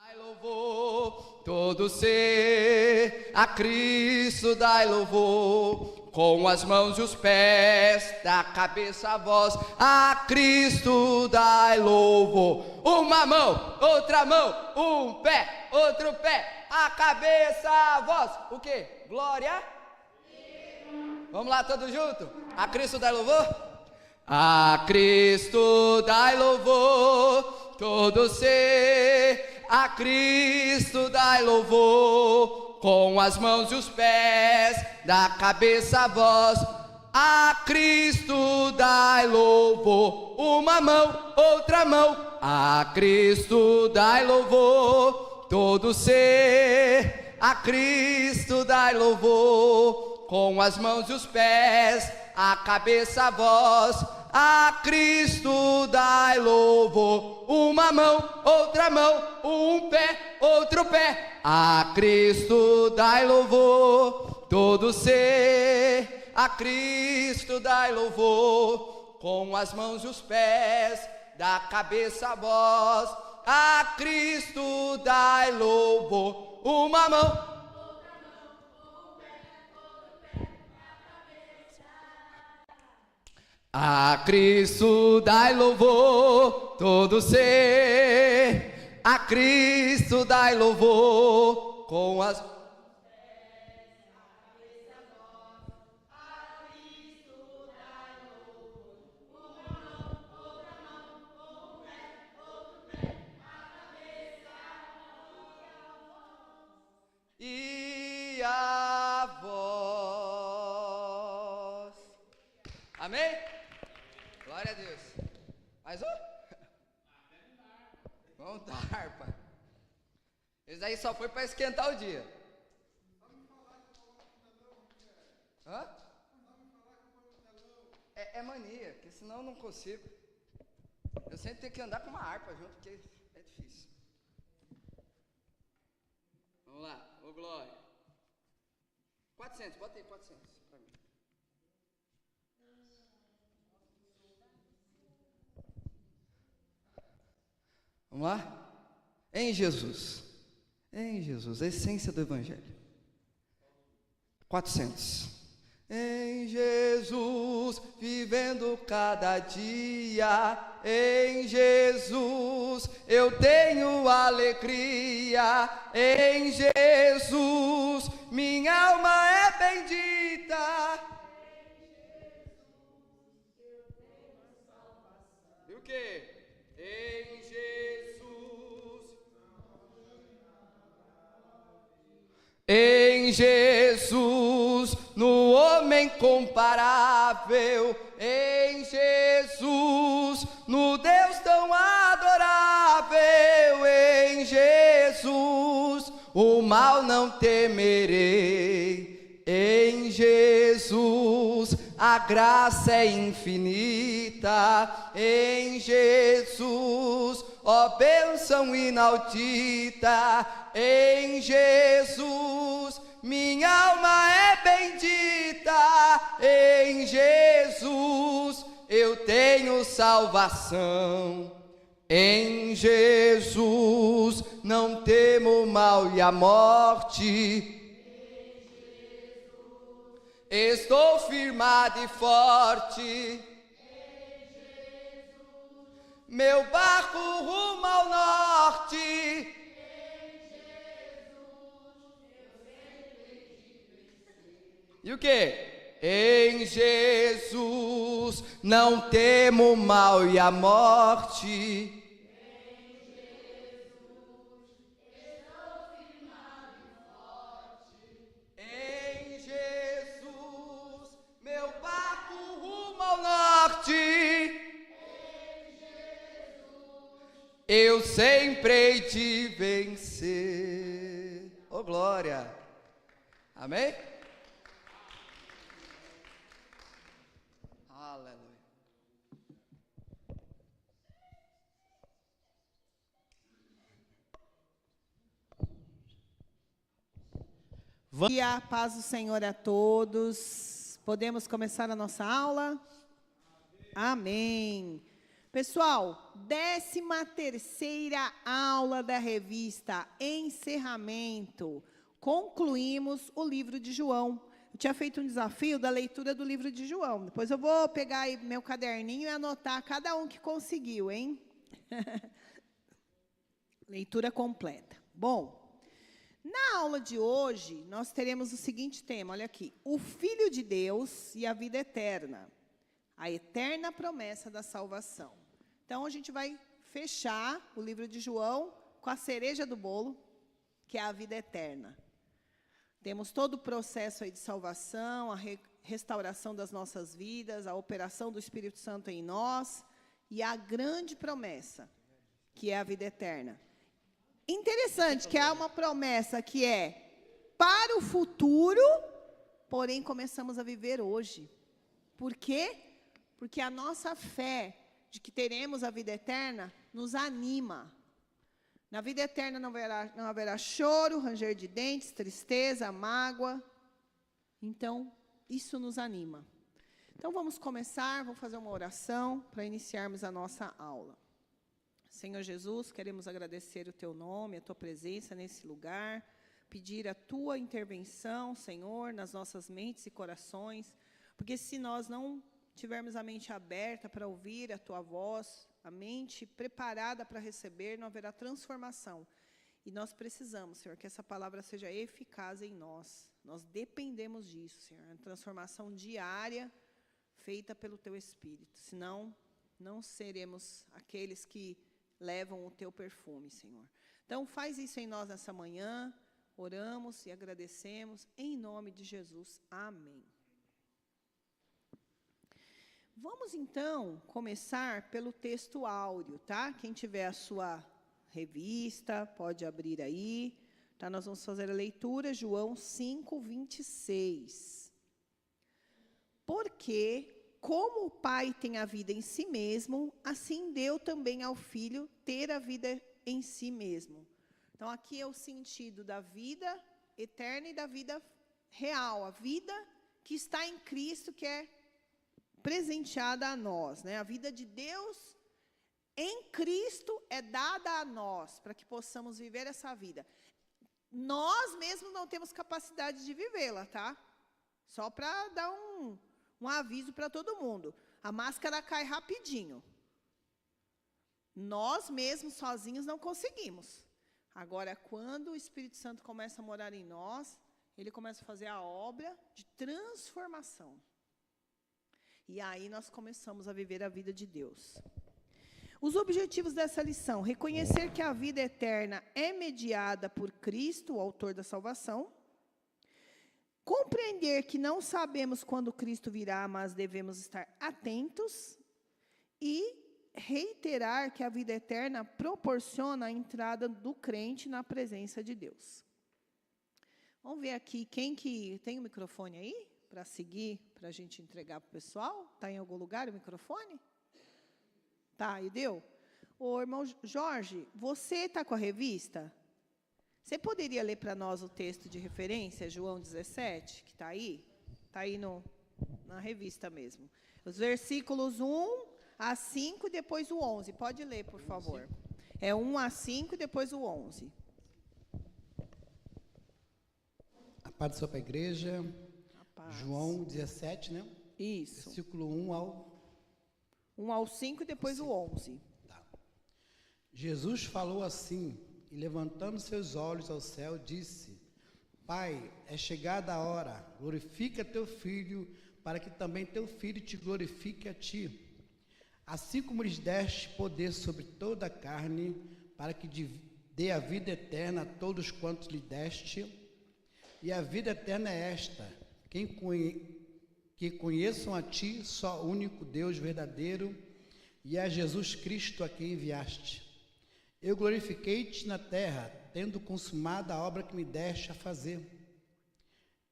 Dai louvor, todo ser, a Cristo dai louvor, com as mãos e os pés, da cabeça a voz, a Cristo dai louvor. Uma mão, outra mão, um pé, outro pé, a cabeça, a voz. O quê? Glória? Vamos lá, todos juntos? A Cristo dai louvor? A Cristo dai louvor, todo ser, a Cristo dai louvor, com as mãos e os pés, da cabeça a voz, a Cristo dai louvor. Uma mão, outra mão, a Cristo dai louvor, todo ser, a Cristo dai louvor, com as mãos e os pés, a cabeça a voz, a Cristo dai louvor. Uma mão, outra mão, um pé, outro pé, a Cristo dai louvor, todo ser, a Cristo dai louvor, com as mãos e os pés, da cabeça a voz, a Cristo dai louvor. Uma mão, a Cristo dai louvor, todo ser, a Cristo dai louvor, com as e a voz. Amém? Glória a Deus. Mais um? Vamos dar harpa. Esse aí só foi para esquentar o dia. Hã? É mania, porque senão eu não consigo. Eu sempre tenho que andar com uma harpa junto, porque é difícil. Vamos lá, ô Glória. 400, bota aí 400 para mim. Vamos lá? Em Jesus, a essência do Evangelho. 400. Em Jesus, vivendo cada dia, em Jesus, eu tenho alegria, em Jesus, minha alma é bendita. E o quê? Em Jesus, no homem comparável, em Jesus, no Deus tão adorável, em Jesus, o mal não temerei, em Jesus, a graça é infinita, em Jesus, ó bênção inaudita, em Jesus, minha alma é bendita, em Jesus, eu tenho salvação, em Jesus, não temo o mal e a morte, estou firmado e forte, meu barco rumo ao norte. E o que? Em Jesus não temo o mal e a morte. Em Jesus, meu barco rumo ao norte. Eu sempre hei de vencer. Oh glória. Amém? Aleluia. E a paz do Senhor a todos. Podemos começar a nossa aula? Amém. Pessoal, 13ª aula da revista Encerramento. Concluímos o livro de João. Eu tinha feito um desafio da leitura do livro de João. Depois eu vou pegar aí meu caderninho e anotar cada um que conseguiu, hein? Leitura completa. Bom, na aula de hoje, nós teremos o seguinte tema, olha aqui. O Filho de Deus e a vida eterna. A eterna promessa da salvação. Então, a gente vai fechar o livro de João com a cereja do bolo, que é a vida eterna. Temos todo o processo aí de salvação, a restauração das nossas vidas, a operação do Espírito Santo em nós e a grande promessa, que é a vida eterna. Interessante que há uma promessa que é para o futuro, porém começamos a viver hoje. Por quê? Porque a nossa fé de que teremos a vida eterna nos anima. Na vida eterna não haverá choro, ranger de dentes, tristeza, mágoa. Então, isso nos anima. Então, vamos começar, vou fazer uma oração para iniciarmos a nossa aula. Senhor Jesus, queremos agradecer o Teu nome, a Tua presença nesse lugar, pedir a Tua intervenção, Senhor, nas nossas mentes e corações, porque se nós não tivermos a mente aberta para ouvir a Tua voz, a mente preparada para receber, não haverá transformação. E nós precisamos, Senhor, que essa palavra seja eficaz em nós. Nós dependemos disso, Senhor. É uma transformação diária feita pelo Teu Espírito. Senão, não seremos aqueles que levam o Teu perfume, Senhor. Então, faz isso em nós nessa manhã. Oramos e agradecemos. Em nome de Jesus. Amém. Vamos, então, começar pelo texto áureo, tá? Quem tiver a sua revista, pode abrir aí. Tá? Nós vamos fazer a leitura, João 5, 26. Porque, como o Pai tem a vida em si mesmo, assim deu também ao Filho ter a vida em si mesmo. Então, aqui é o sentido da vida eterna e da vida real, a vida que está em Cristo, que é presenteada a nós, né? A vida de Deus em Cristo é dada a nós, para que possamos viver essa vida. Nós mesmos não temos capacidade de vivê-la, tá? Só para dar um aviso para todo mundo. A máscara cai rapidinho. Nós mesmos sozinhos não conseguimos. Agora, quando o Espírito Santo começa a morar em nós, ele começa a fazer a obra de transformação. E aí nós começamos a viver a vida de Deus. Os objetivos dessa lição: reconhecer que a vida eterna é mediada por Cristo, o autor da salvação. Compreender que não sabemos quando Cristo virá, mas devemos estar atentos. E reiterar que a vida eterna proporciona a entrada do crente na presença de Deus. Vamos ver aqui, quem que tem o microfone aí? Para seguir, para a gente entregar para o pessoal? Está em algum lugar o microfone? Tá, e deu? Ô, irmão Jorge, você está com a revista? Você poderia ler para nós o texto de referência, João 17, que está aí? Está aí na revista mesmo. Os versículos 1 a 5 e depois o 11. Pode ler, por favor. É 1 a 5 e depois o 11. A paz do Senhor para a igreja. João 17, né? Isso. Versículo 1 ao 5 e depois o 11. Tá. Jesus falou assim, e levantando seus olhos ao céu, disse: Pai, é chegada a hora, glorifica teu Filho, para que também teu Filho te glorifique a ti. Assim como lhes deste poder sobre toda a carne, para que dê a vida eterna a todos quantos lhe deste. E a vida eterna é esta: que conheçam a ti, só único Deus verdadeiro, e a Jesus Cristo a quem enviaste. Eu glorifiquei-te na terra, tendo consumado a obra que me deste a fazer.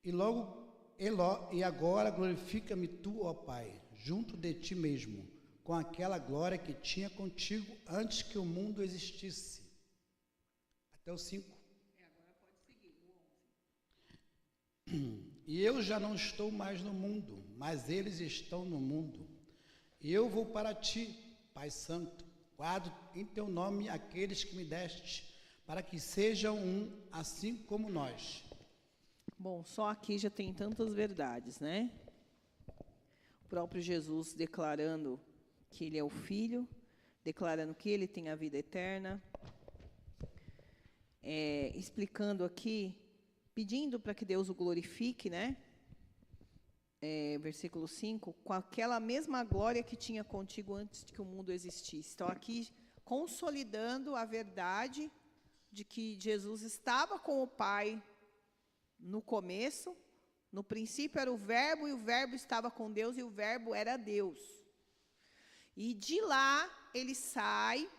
E agora glorifica-me tu, ó Pai, junto de ti mesmo, com aquela glória que tinha contigo antes que o mundo existisse. Até o 5. Agora pode seguir, o 11. E eu já não estou mais no mundo, mas eles estão no mundo. E eu vou para ti, Pai Santo, guardo em teu nome aqueles que me deste, para que sejam um, assim como nós. Bom, só aqui já tem tantas verdades, né? O próprio Jesus declarando que ele é o Filho, declarando que ele tem a vida eterna, explicando aqui, pedindo para que Deus o glorifique, né? Versículo 5, com aquela mesma glória que tinha contigo antes de que o mundo existisse. Então, aqui, consolidando a verdade de que Jesus estava com o Pai no começo, no princípio era o Verbo, e o Verbo estava com Deus, e o Verbo era Deus. E de lá, ele sai,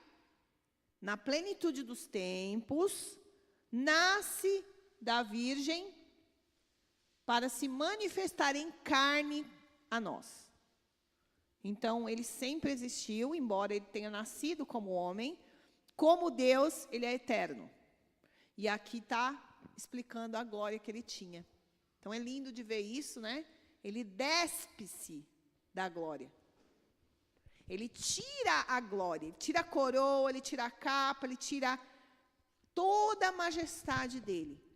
na plenitude dos tempos, nasce da Virgem, para se manifestar em carne a nós. Então, ele sempre existiu, embora ele tenha nascido como homem, como Deus, ele é eterno. E aqui está explicando a glória que ele tinha. Então, é lindo de ver isso, né? Ele despe-se da glória. Ele tira a glória, ele tira a coroa, ele tira a capa, ele tira toda a majestade dele.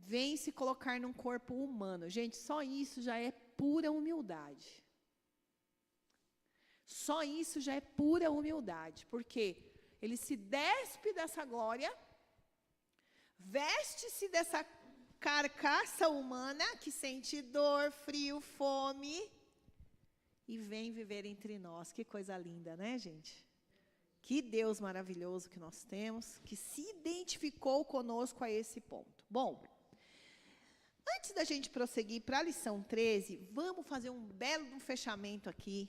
Vem se colocar num corpo humano. Gente, só isso já é pura humildade. Só isso já é pura humildade. Porque ele se despe dessa glória, veste-se dessa carcaça humana que sente dor, frio, fome, e vem viver entre nós. Que coisa linda, né, gente? Que Deus maravilhoso que nós temos, que se identificou conosco a esse ponto. Bom, antes da gente prosseguir para a lição 13, vamos fazer um belo fechamento aqui,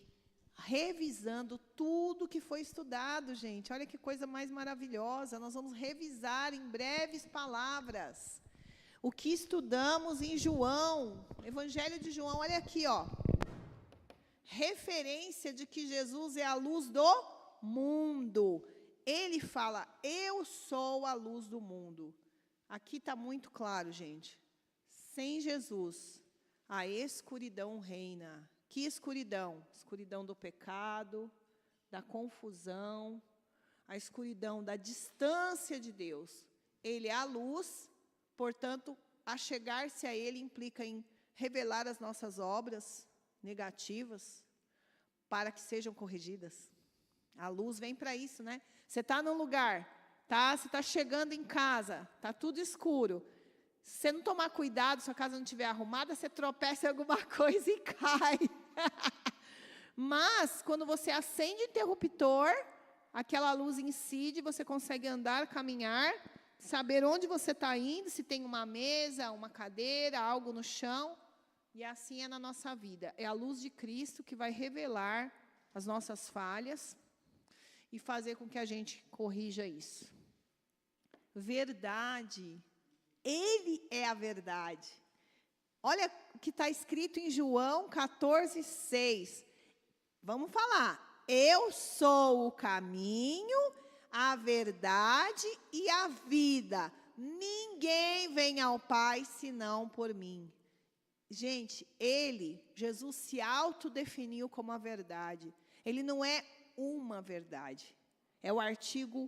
revisando tudo que foi estudado, gente. Olha que coisa mais maravilhosa. Nós vamos revisar em breves palavras o que estudamos em João, Evangelho de João. Olha aqui, ó. Referência de que Jesus é a luz do mundo. Ele fala, eu sou a luz do mundo. Aqui está muito claro, gente. Sem Jesus, a escuridão reina. Que escuridão? Escuridão do pecado, da confusão, a escuridão da distância de Deus. Ele é a luz, portanto, achegar-se a Ele implica em revelar as nossas obras negativas para que sejam corrigidas. A luz vem para isso, né? Você está num lugar, tá? Você está chegando em casa, está tudo escuro. Se você não tomar cuidado, sua casa não estiver arrumada, você tropeça em alguma coisa e cai. Mas, quando você acende o interruptor, aquela luz incide, você consegue andar, caminhar, saber onde você está indo, se tem uma mesa, uma cadeira, algo no chão. E assim é na nossa vida. É a luz de Cristo que vai revelar as nossas falhas e fazer com que a gente corrija isso. Verdade. Ele é a verdade. Olha o que está escrito em João 14:6. Vamos falar. Eu sou o caminho, a verdade e a vida. Ninguém vem ao Pai senão por mim. Gente, Jesus se autodefiniu como a verdade. Ele não é uma verdade. É o artigo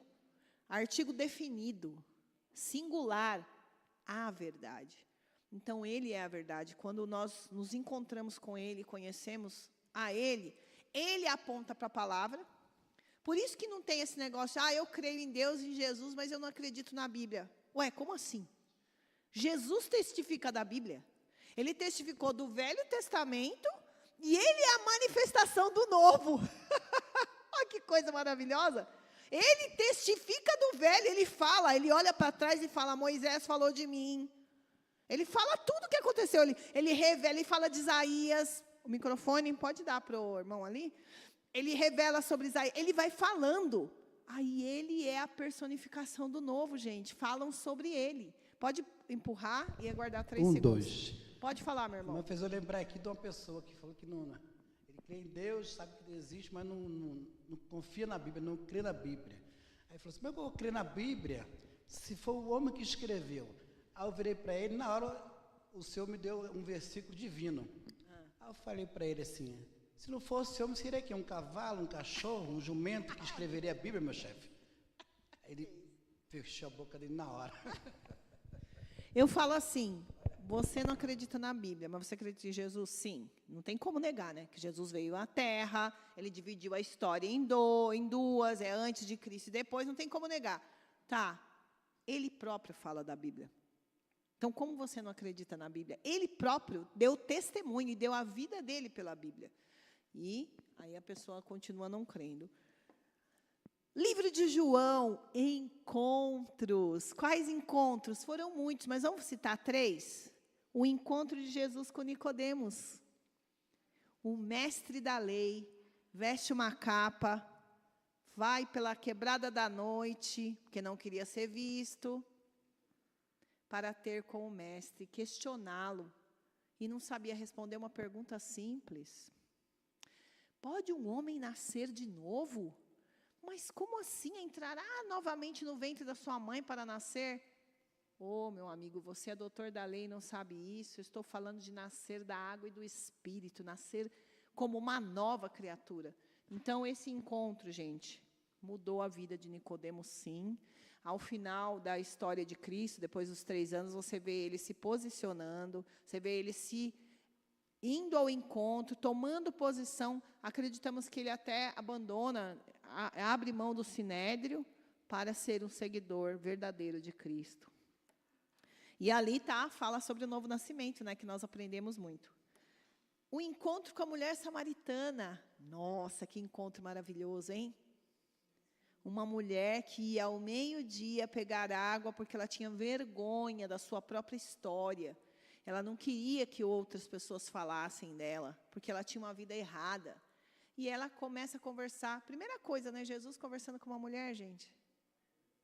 definido, singular, a verdade. Então, Ele é a verdade. Quando nós nos encontramos com Ele, conhecemos a Ele aponta para a palavra. Por isso que não tem esse negócio, eu creio em Deus e em Jesus, mas eu não acredito na Bíblia. Ué, como assim? Jesus testifica da Bíblia. Ele testificou do Velho Testamento e Ele é a manifestação do Novo. Olha que coisa maravilhosa. Ele testifica do Velho, Ele fala, Ele olha para trás e fala, Moisés falou de mim. Ele fala tudo o que aconteceu. Ele revela, Ele fala de Isaías. O microfone pode dar para o irmão ali? Ele revela sobre Isaías, Ele vai falando. Aí Ele é a personificação do Novo, gente. Falam sobre Ele. Pode empurrar e aguardar 3 segundos. 2. Pode falar, meu irmão. Mas fez eu lembrar aqui de uma pessoa que falou que ele crê em Deus, sabe que ele existe, mas não confia na Bíblia, não crê na Bíblia. Aí falou assim, mas eu vou crer na Bíblia se for o homem que escreveu. Aí eu virei para ele, na hora o Senhor me deu um versículo divino. Aí eu falei para ele assim, Se não fosse homem, seria aqui um cavalo, um cachorro, um jumento que escreveria a Bíblia, meu chefe. Aí ele fechou a boca dele na hora. Eu falo assim, você não acredita na Bíblia, mas você acredita em Jesus? Sim. Não tem como negar, né? Que Jesus veio à Terra, ele dividiu a história em duas, é antes de Cristo e depois, não tem como negar. Tá, ele próprio fala da Bíblia. Então, como você não acredita na Bíblia? Ele próprio deu testemunho e deu a vida dele pela Bíblia. E aí a pessoa continua não crendo. Livro de João, encontros. Quais encontros? Foram muitos, mas vamos citar 3. O encontro de Jesus com Nicodemos. O mestre da lei, veste uma capa, vai pela quebrada da noite, porque não queria ser visto, para ter com o mestre, questioná-lo, e não sabia responder uma pergunta simples. Pode um homem nascer de novo? Mas como assim entrará novamente no ventre da sua mãe para nascer? Meu amigo, você é doutor da lei e não sabe isso. Eu estou falando de nascer da água e do Espírito, nascer como uma nova criatura. Então, esse encontro, gente, mudou a vida de Nicodemos, sim. Ao final da história de Cristo, depois dos 3 anos, você vê ele se posicionando, você vê ele se indo ao encontro, tomando posição. Acreditamos que ele até abandona, abre mão do sinédrio para ser um seguidor verdadeiro de Cristo. E ali fala sobre o novo nascimento, né, que nós aprendemos muito. O encontro com a mulher samaritana. Nossa, que encontro maravilhoso, hein? Uma mulher que ia ao meio-dia pegar água porque ela tinha vergonha da sua própria história. Ela não queria que outras pessoas falassem dela, porque ela tinha uma vida errada. E ela começa a conversar. Primeira coisa, né? Jesus conversando com uma mulher, gente.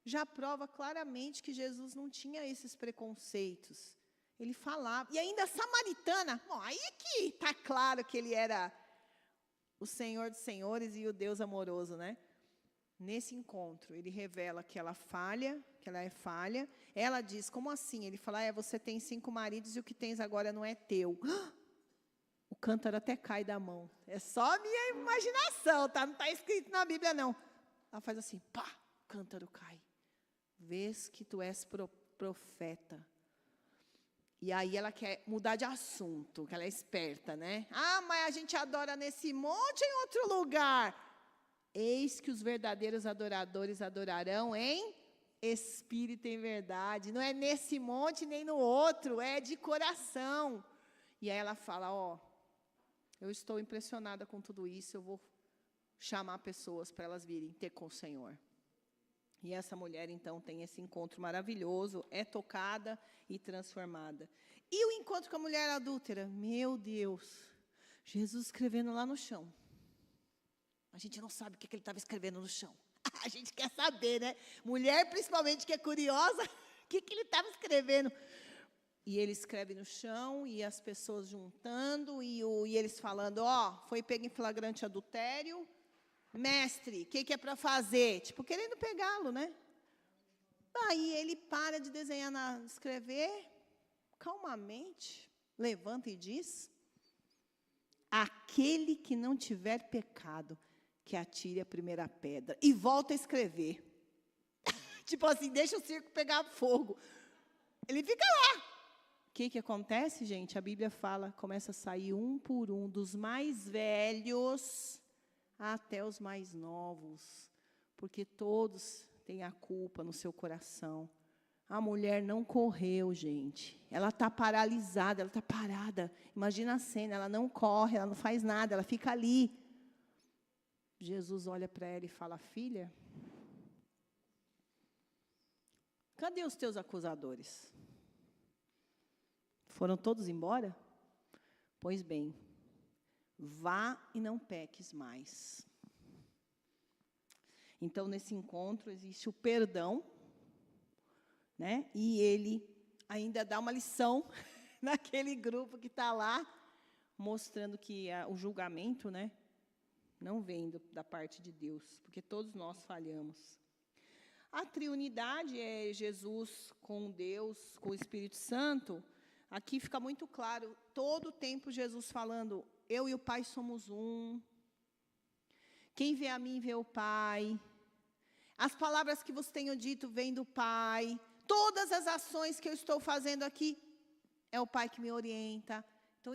Já prova claramente que Jesus não tinha esses preconceitos. Ele falava. E ainda samaritana. Bom, aí é que está claro que ele era o Senhor dos senhores e o Deus amoroso, né? Nesse encontro, ele revela que ela é falha. Ela diz, como assim? Ele fala, você tem 5 maridos e o que tens agora não é teu. O cântaro até cai da mão. É só minha imaginação, tá? Não está escrito na Bíblia, não. Ela faz assim, pá, o cântaro cai. Vês que tu és profeta. E aí ela quer mudar de assunto, que ela é esperta, né? Mas a gente adora nesse monte em outro lugar. Eis que os verdadeiros adoradores adorarão em espírito e em verdade. Não é nesse monte nem no outro, é de coração. E aí ela fala, eu estou impressionada com tudo isso, eu vou chamar pessoas para elas virem ter com o Senhor. E essa mulher, então, tem esse encontro maravilhoso, é tocada e transformada. E o encontro com a mulher adúltera? Meu Deus, Jesus escrevendo lá no chão. A gente não sabe o que ele estava escrevendo no chão. A gente quer saber, né? Mulher, principalmente, que é curiosa, o que ele estava escrevendo. E ele escreve no chão, e as pessoas juntando, e eles falando, foi pego em flagrante adultério. Mestre, o que é para fazer? Tipo, querendo pegá-lo, né? Aí ele para de desenhar, escrever, calmamente, levanta e diz, aquele que não tiver pecado, que atire a primeira pedra. E volta a escrever. Tipo assim, deixa o circo pegar fogo. Ele fica lá. O que acontece, gente? A Bíblia fala, começa a sair um por um, dos mais velhos até os mais novos. Porque todos têm a culpa no seu coração. A mulher não correu, gente. Ela está paralisada, ela está parada. Imagina a cena, ela não corre, ela não faz nada, ela fica ali. Jesus olha para ela e fala, filha, cadê os teus acusadores? Foram todos embora? Pois bem, vá e não peques mais. Então, nesse encontro, existe o perdão, né? E ele ainda dá uma lição naquele grupo que está lá, mostrando que o julgamento, né, não vem da parte de Deus, porque todos nós falhamos. A triunidade é Jesus com Deus, com o Espírito Santo. Aqui fica muito claro, todo o tempo Jesus falando, eu e o Pai somos um. Quem vê a mim, vê o Pai. As palavras que vos tenho dito vêm do Pai. Todas as ações que eu estou fazendo aqui, é o Pai que me orienta. Então,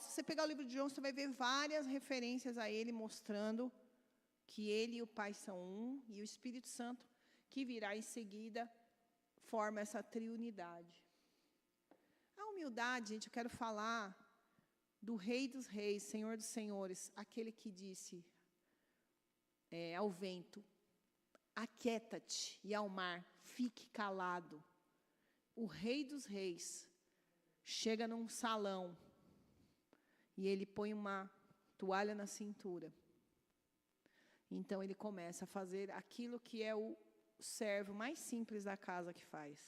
se você pegar o livro de João, você vai ver várias referências a ele, mostrando que ele e o Pai são um, e o Espírito Santo, que virá em seguida, forma essa triunidade. A humildade, gente, eu quero falar do Rei dos Reis, Senhor dos Senhores, aquele que disse ao vento, aquieta-te, e ao mar, fique calado. O Rei dos Reis chega num salão e ele põe uma toalha na cintura. Então, ele começa a fazer aquilo que é o servo mais simples da casa que faz.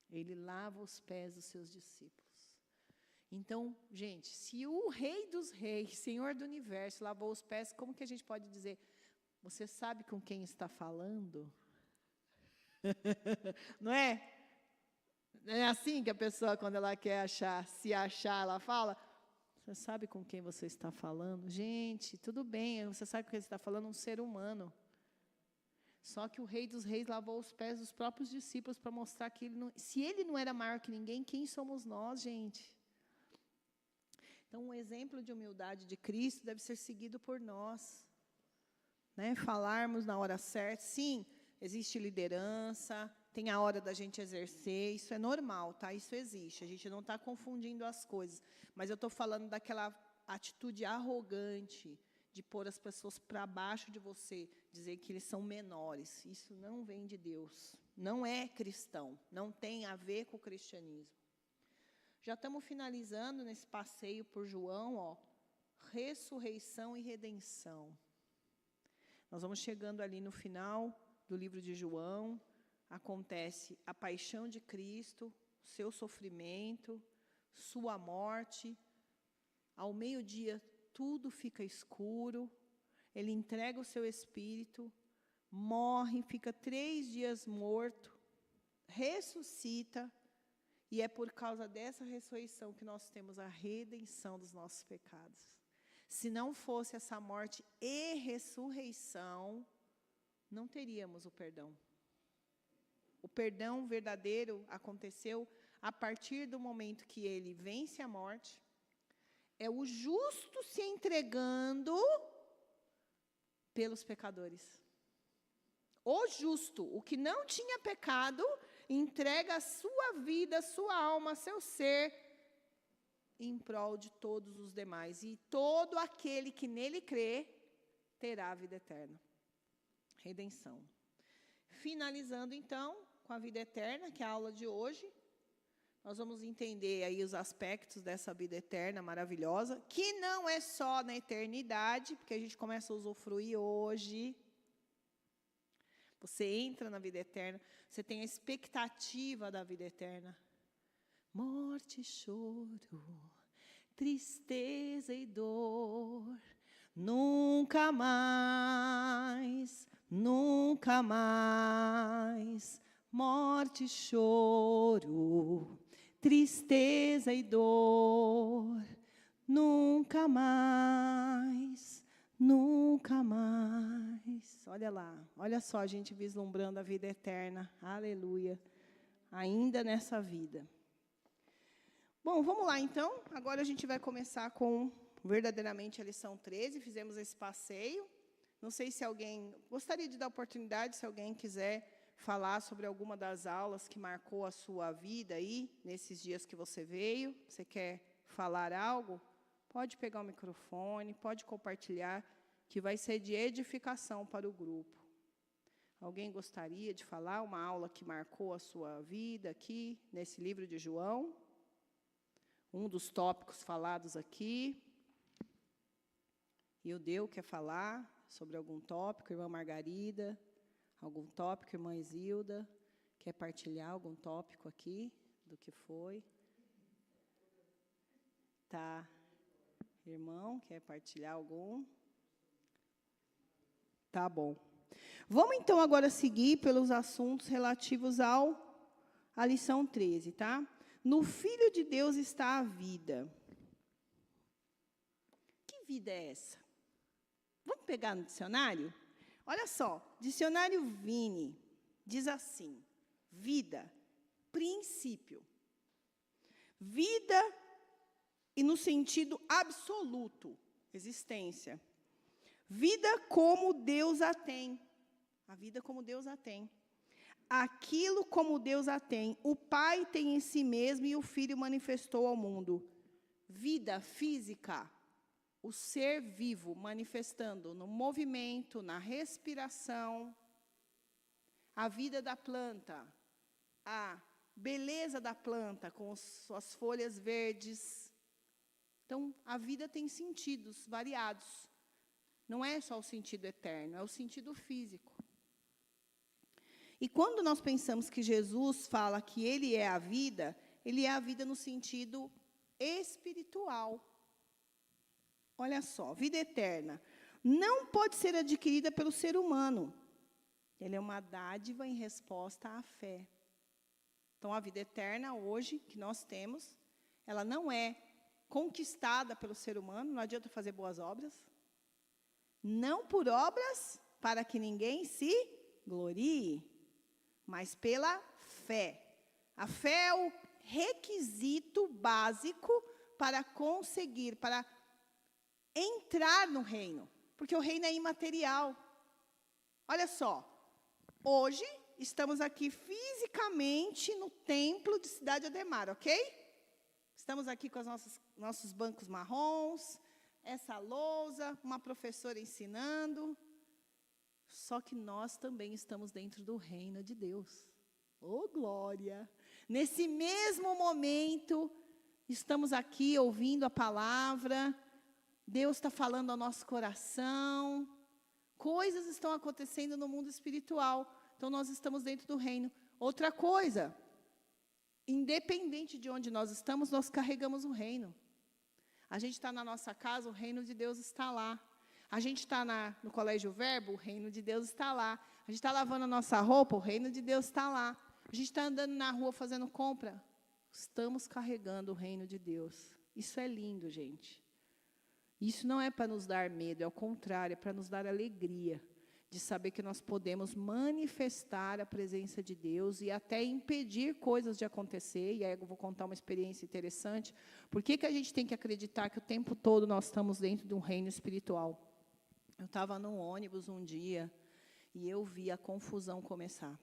Ele lava os pés dos seus discípulos. Então, gente, se o Rei dos Reis, Senhor do Universo, lavou os pés, como que a gente pode dizer, você sabe com quem está falando? Não é? Não é assim que a pessoa, quando ela quer se achar, ela fala, você sabe com quem você está falando? Gente, tudo bem, você sabe com quem você está falando? Um ser humano. Só que o Rei dos Reis lavou os pés dos próprios discípulos para mostrar que se ele não era maior que ninguém, quem somos nós, gente? Então, um exemplo de humildade de Cristo deve ser seguido por nós. Né? Falarmos na hora certa. Sim, existe liderança, tem a hora da gente exercer, isso é normal, tá? Isso existe, a gente não está confundindo as coisas. Mas eu estou falando daquela atitude arrogante, de pôr as pessoas para baixo de você, dizer que eles são menores. Isso não vem de Deus, não é cristão, não tem a ver com o cristianismo. Já estamos finalizando nesse passeio por João, ressurreição e redenção. Nós vamos chegando ali no final do livro de João, acontece a paixão de Cristo, seu sofrimento, sua morte. Ao meio-dia, tudo fica escuro, ele entrega o seu espírito, morre, fica 3 dias morto, ressuscita, e é por causa dessa ressurreição que nós temos a redenção dos nossos pecados. Se não fosse essa morte e ressurreição, não teríamos o perdão. O perdão verdadeiro aconteceu a partir do momento que ele vence a morte. É o justo se entregando pelos pecadores. O justo, o que não tinha pecado, entrega a sua vida, a sua alma, seu ser, em prol de todos os demais. E todo aquele que nele crê, terá a vida eterna. Redenção. Finalizando, então, com a vida eterna, que é a aula de hoje. Nós vamos entender aí os aspectos dessa vida eterna maravilhosa, que não é só na eternidade, porque a gente começa a usufruir hoje. Você entra na vida eterna, você tem a expectativa da vida eterna. Morte, choro, tristeza e dor, nunca mais, nunca mais. Morte, choro, tristeza e dor, nunca mais, nunca mais. Olha lá, olha só a gente vislumbrando a vida eterna, aleluia, ainda nessa vida. Bom, vamos lá então, agora a gente vai começar com verdadeiramente a lição 13, fizemos esse passeio. Não sei se alguém, gostaria de dar oportunidade, se alguém quiser falar sobre alguma das aulas que marcou a sua vida aí, nesses dias que você veio. Você quer falar algo? Pode pegar o microfone, pode compartilhar, que vai ser de edificação para o grupo. Alguém gostaria de falar uma aula que marcou a sua vida aqui, nesse livro de João? Um dos tópicos falados aqui. E o Deu quer falar sobre algum tópico, irmã Margarida? Algum tópico, irmã Isilda? Quer partilhar algum tópico aqui do que foi? Tá. Irmão, quer partilhar algum? Tá bom. Vamos, então, agora seguir pelos assuntos relativos à lição 13, tá? No Filho de Deus está a vida. vida é essa? Vamos pegar no dicionário? Olha só, dicionário Vini diz assim: vida, princípio. Vida e no sentido absoluto, existência. Vida como Deus a tem. A vida como Deus a tem. Aquilo como Deus a tem. O Pai tem em si mesmo e o Filho manifestou ao mundo. Vida física, o ser vivo manifestando no movimento, na respiração. A vida da planta, a beleza da planta com suas folhas verdes. Então, a vida tem sentidos variados. Não é só o sentido eterno, é o sentido físico. E quando nós pensamos que Jesus fala que Ele é a vida no sentido espiritual. Olha só, vida eterna não pode ser adquirida pelo ser humano. Ele é uma dádiva em resposta à fé. Então, a vida eterna hoje que nós temos, ela não é conquistada pelo ser humano, não adianta fazer boas obras. Não por obras, para que ninguém se glorie, mas pela fé. A fé é o requisito básico para conseguir, para entrar no reino, porque o reino é imaterial. Olha só, hoje estamos aqui fisicamente no templo de Cidade Ademar, ok? Estamos aqui com os nossos bancos marrons, essa lousa, uma professora ensinando. Só que nós também estamos dentro do reino de Deus. Oh, glória! Nesse mesmo momento, estamos aqui ouvindo a palavra, Deus está falando ao nosso coração, coisas estão acontecendo no mundo espiritual, então nós estamos dentro do reino. Outra coisa, independente de onde nós estamos, nós carregamos o reino. A gente está na nossa casa, o reino de Deus está lá. A gente está no Colégio Verbo, o reino de Deus está lá. A gente está lavando a nossa roupa, o reino de Deus está lá. A gente está andando na rua fazendo compra. Estamos carregando o reino de Deus. Isso é lindo, gente. Isso não é para nos dar medo, é ao contrário, é para nos dar alegria de saber que nós podemos manifestar a presença de Deus e até impedir coisas de acontecer. E aí eu vou contar uma experiência interessante. Por que a gente tem que acreditar que o tempo todo nós estamos dentro de um reino espiritual? Eu estava no ônibus um dia e eu vi a confusão começar.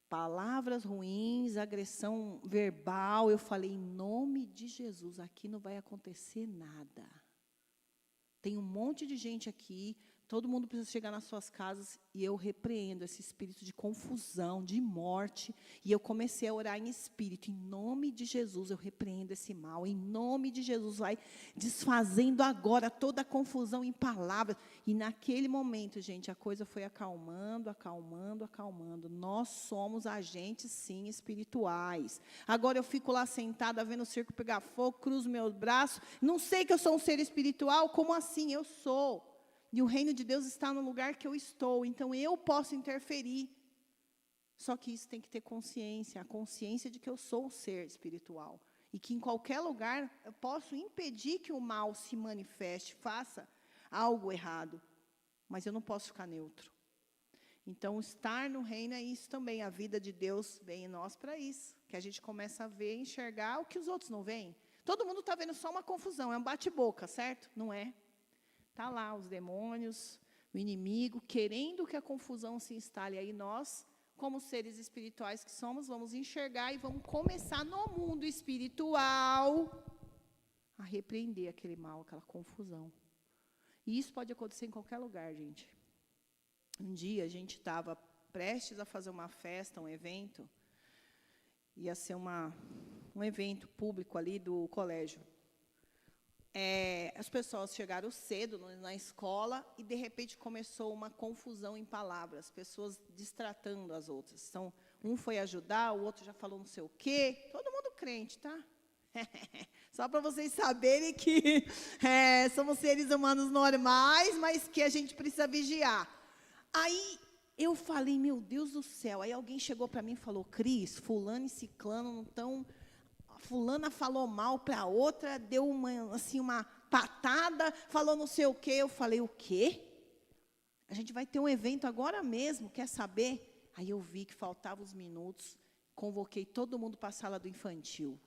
Palavras ruins, agressão verbal. Eu falei, em nome de Jesus, aqui não vai acontecer nada. Tem um monte de gente aqui, todo mundo precisa chegar nas suas casas, e eu repreendo esse espírito de confusão, de morte, e eu comecei a orar em espírito, em nome de Jesus, eu repreendo esse mal, em nome de Jesus, vai desfazendo agora toda a confusão em palavras, e naquele momento, gente, a coisa foi acalmando, acalmando, acalmando. Nós somos agentes, sim, espirituais. Agora eu fico lá sentada, vendo o circo pegar fogo, cruzo meus braços, não sei que eu sou um ser espiritual, como assim? Eu sou. E o reino de Deus está no lugar que eu estou, então eu posso interferir. Só que isso tem que ter consciência, a consciência de que eu sou um ser espiritual. E que em qualquer lugar eu posso impedir que o mal se manifeste, faça algo errado. Mas eu não posso ficar neutro. Então, estar no reino é isso também. A vida de Deus vem em nós para isso. Que a gente começa a ver, enxergar o que os outros não veem. Todo mundo está vendo só uma confusão, é um bate-boca, certo? Não é. Está lá os demônios, o inimigo, querendo que a confusão se instale. Aí nós, como seres espirituais que somos, vamos enxergar e vamos começar no mundo espiritual a repreender aquele mal, aquela confusão. E isso pode acontecer em qualquer lugar, gente. Um dia a gente estava prestes a fazer uma festa, um evento. Ia ser um evento público ali do colégio. As pessoas chegaram cedo na escola e, de repente, começou uma confusão em palavras, pessoas destratando as outras. Então, um foi ajudar, o outro já falou não sei o quê. Todo mundo crente, tá? Só para vocês saberem que somos seres humanos normais, mas que a gente precisa vigiar. Aí, eu falei, meu Deus do céu. Aí alguém chegou para mim e falou, Cris, fulano e ciclano não estão... Fulana falou mal para a outra, deu uma patada, falou não sei o quê. Eu falei, o quê? A gente vai ter um evento agora mesmo, quer saber? Aí eu vi que faltavam os minutos, convoquei todo mundo para a sala do infantil.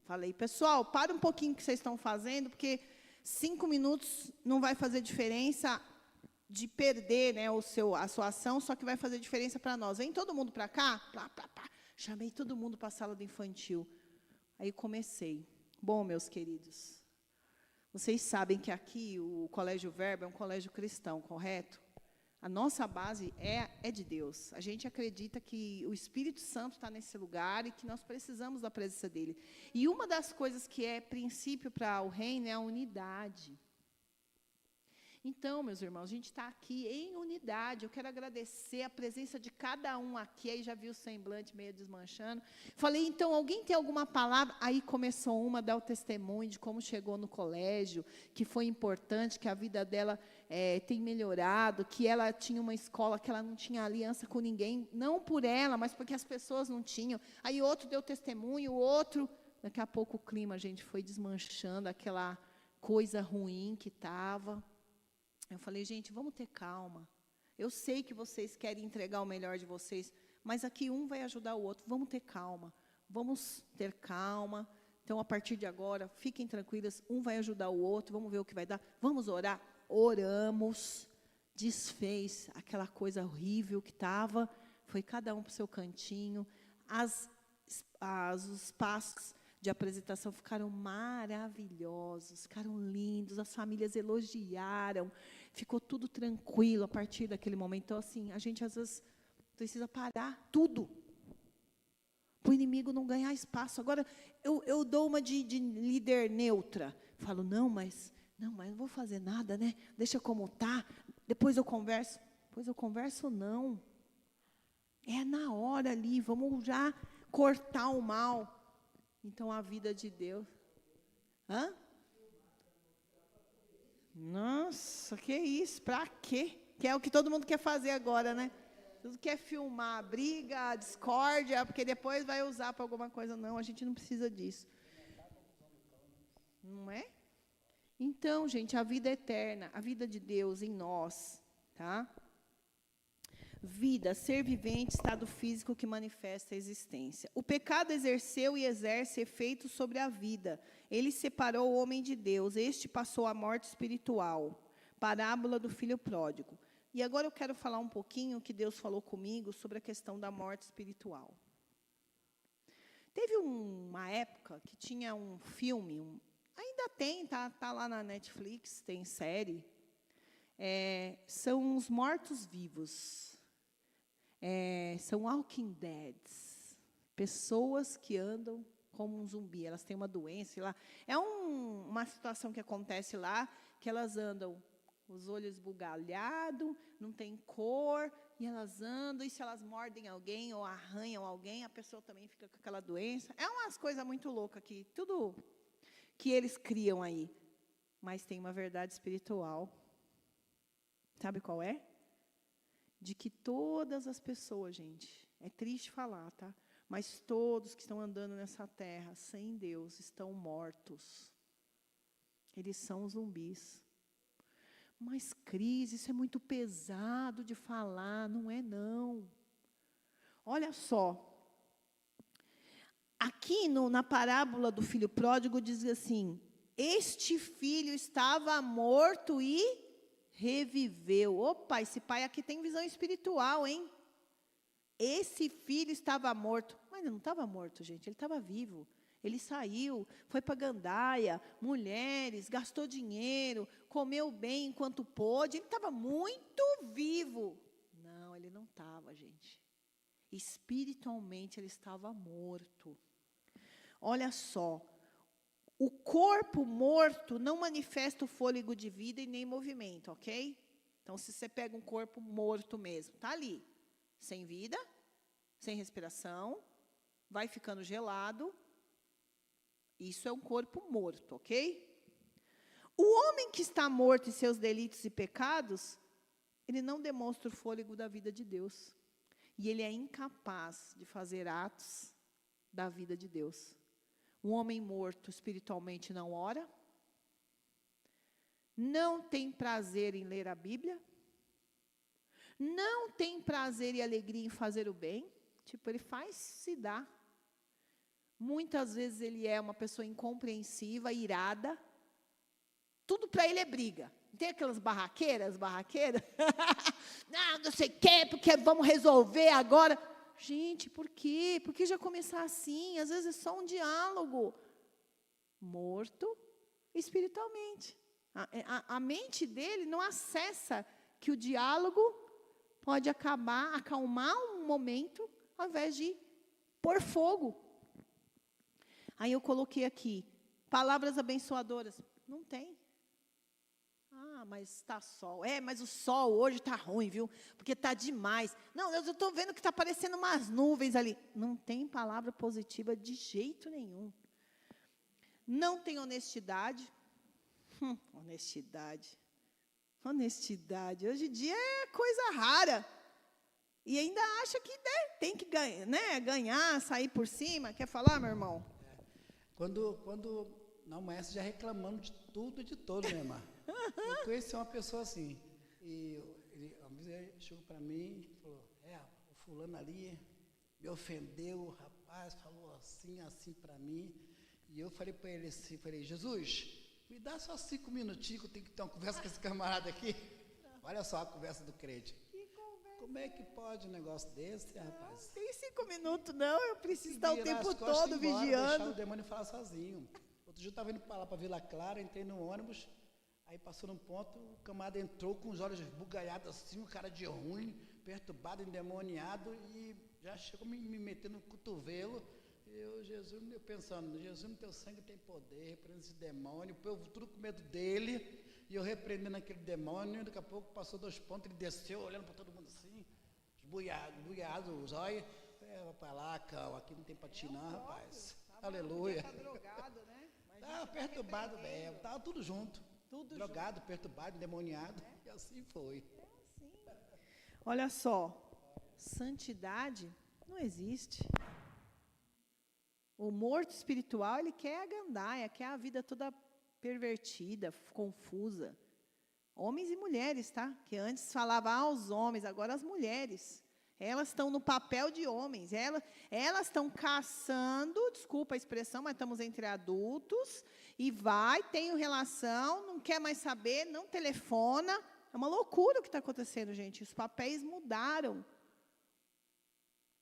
Falei, pessoal, para um pouquinho o que vocês estão fazendo, porque 5 minutos não vai fazer diferença de perder, né, a sua ação, só que vai fazer diferença para nós. Vem todo mundo para cá? Plá, plá, plá. Chamei todo mundo para a sala do infantil. Aí comecei. Bom, meus queridos, vocês sabem que aqui o Colégio Verbo é um colégio cristão, correto? A nossa base é de Deus. A gente acredita que o Espírito Santo está nesse lugar e que nós precisamos da presença dele. E uma das coisas que é princípio para o reino é a unidade. Então, meus irmãos, a gente está aqui em unidade. Eu quero agradecer a presença de cada um aqui. Aí já vi o semblante meio desmanchando. Falei, então, alguém tem alguma palavra? Aí começou uma a dar o testemunho de como chegou no colégio, que foi importante, que a vida dela tem melhorado, que ela tinha uma escola que ela não tinha aliança com ninguém, não por ela, mas porque as pessoas não tinham. Aí outro deu testemunho, outro... Daqui a pouco o clima, a gente foi desmanchando, aquela coisa ruim que estava... Eu falei, gente, vamos ter calma. Eu sei que vocês querem entregar o melhor de vocês, mas aqui um vai ajudar o outro. Vamos ter calma. Vamos ter calma. Então, a partir de agora, fiquem tranquilas. Um vai ajudar o outro. Vamos ver o que vai dar. Vamos orar. Oramos. Desfez aquela coisa horrível que estava. Foi cada um para o seu cantinho. Os espaços de apresentação ficaram maravilhosos, ficaram lindos, as famílias elogiaram, ficou tudo tranquilo a partir daquele momento. Então, assim, a gente às vezes precisa parar tudo, para o inimigo não ganhar espaço. Agora, eu dou uma de líder neutra, falo, não, mas não vou fazer nada, né? Deixa como está, depois eu converso. Depois eu converso, não. É na hora ali, vamos já cortar o mal. Então, a vida de Deus... Hã? Nossa, que isso? Para quê? Que é o que todo mundo quer fazer agora, né? Tudo quer filmar, briga, discórdia, porque depois vai usar para alguma coisa. Não, a gente não precisa disso. Não é? Então, gente, a vida eterna, a vida de Deus em nós, tá? Vida, ser vivente, estado físico que manifesta a existência. O pecado exerceu e exerce efeito sobre a vida. Ele separou o homem de Deus. Este passou à morte espiritual. Parábola do filho pródigo. E agora eu quero falar um pouquinho que Deus falou comigo sobre a questão da morte espiritual. Teve uma época que tinha um filme, ainda tem, tá lá na Netflix, tem série. São os mortos-vivos. São walking deads, pessoas que andam como um zumbi, elas têm uma doença lá. É uma situação que acontece lá, que elas andam, os olhos esbugalhados, não tem cor, e elas andam, e se elas mordem alguém ou arranham alguém, a pessoa também fica com aquela doença. É umas coisas muito loucas aqui, tudo que eles criam aí. Mas tem uma verdade espiritual. Sabe qual é? De que todas as pessoas, gente, é triste falar, tá? Mas todos que estão andando nessa terra sem Deus estão mortos. Eles são zumbis. Mas, Cris, isso é muito pesado de falar, não é não. Olha só. Aqui na parábola do filho pródigo diz assim, este filho estava morto e reviveu. Opa, esse pai aqui tem visão espiritual, hein? Esse filho estava morto. Mas ele não estava morto, gente, ele estava vivo. Ele saiu, foi para gandaia, mulheres, gastou dinheiro, comeu bem enquanto pôde. Ele estava muito vivo. Não, ele não estava, gente. Espiritualmente, ele estava morto. Olha só. O corpo morto não manifesta o fôlego de vida e nem movimento, ok? Então, se você pega um corpo morto mesmo, está ali, sem vida, sem respiração, vai ficando gelado, isso é um corpo morto, ok? O homem que está morto em seus delitos e pecados, ele não demonstra o fôlego da vida de Deus. E ele é incapaz de fazer atos da vida de Deus. Um homem morto espiritualmente não ora, não tem prazer em ler a Bíblia, não tem prazer e alegria em fazer o bem. Tipo, ele faz se dá. Muitas vezes ele é uma pessoa incompreensiva, irada. Tudo para ele é briga. Tem aquelas barraqueiras? Não sei o quê, porque vamos resolver agora. Gente, por quê? Por que já começar assim? Às vezes é só um diálogo morto espiritualmente. A mente dele não acessa que o diálogo pode acalmar um momento, ao invés de pôr fogo. Aí eu coloquei aqui, palavras abençoadoras. Não tem. Mas está sol. Mas o sol hoje está ruim, viu? Porque está demais. Não, eu estou vendo que está aparecendo umas nuvens ali. Não tem palavra positiva de jeito nenhum. Não tem honestidade. Honestidade. Hoje em dia é coisa rara. E ainda acha que tem que ganhar, sair por cima. Quer falar, meu irmão? Quando não amanhece já reclamando de tudo e de todos, né, irmã? Eu conheci uma pessoa assim, e ele chegou para mim e falou, o fulano ali me ofendeu, o rapaz falou assim para mim, e eu falei para ele assim, Jesus, me dá só 5 minutinhos que eu tenho que ter uma conversa com esse camarada aqui. Olha só a conversa do crente. Como é que pode um negócio desse, rapaz? Não tem 5 minutos, não, eu preciso estar o tempo todo vigiando. Deixar o demônio falar sozinho. Outro dia eu estava indo para lá, para Vila Clara, entrei no ônibus, aí passou num ponto, o camarada entrou com os olhos bugalhados assim, um cara de ruim, perturbado, endemoniado, e já chegou me metendo no cotovelo. Eu pensando, Jesus, no teu sangue tem poder, repreende esse demônio, o povo tudo com medo dele, e eu repreendendo aquele demônio, daqui a pouco passou 2 pontos, ele desceu, olhando para todo mundo assim, esbuiado, os olhos, vai para lá, calma, aqui não tem para ti não, rapaz. Aleluia. Está drogado, né? Estava perturbado mesmo, estava tudo junto. Drogado, perturbado, endemoniado, e assim foi. Assim. Olha só, santidade não existe. O morto espiritual, ele quer a gandaia, quer a vida toda pervertida, confusa. Homens e mulheres, tá? Que antes falava aos homens, agora as mulheres. Elas estão no papel de homens. Elas estão caçando, desculpa a expressão, mas estamos entre adultos, e tem relação, não quer mais saber, não telefona. É uma loucura o que está acontecendo, gente. Os papéis mudaram.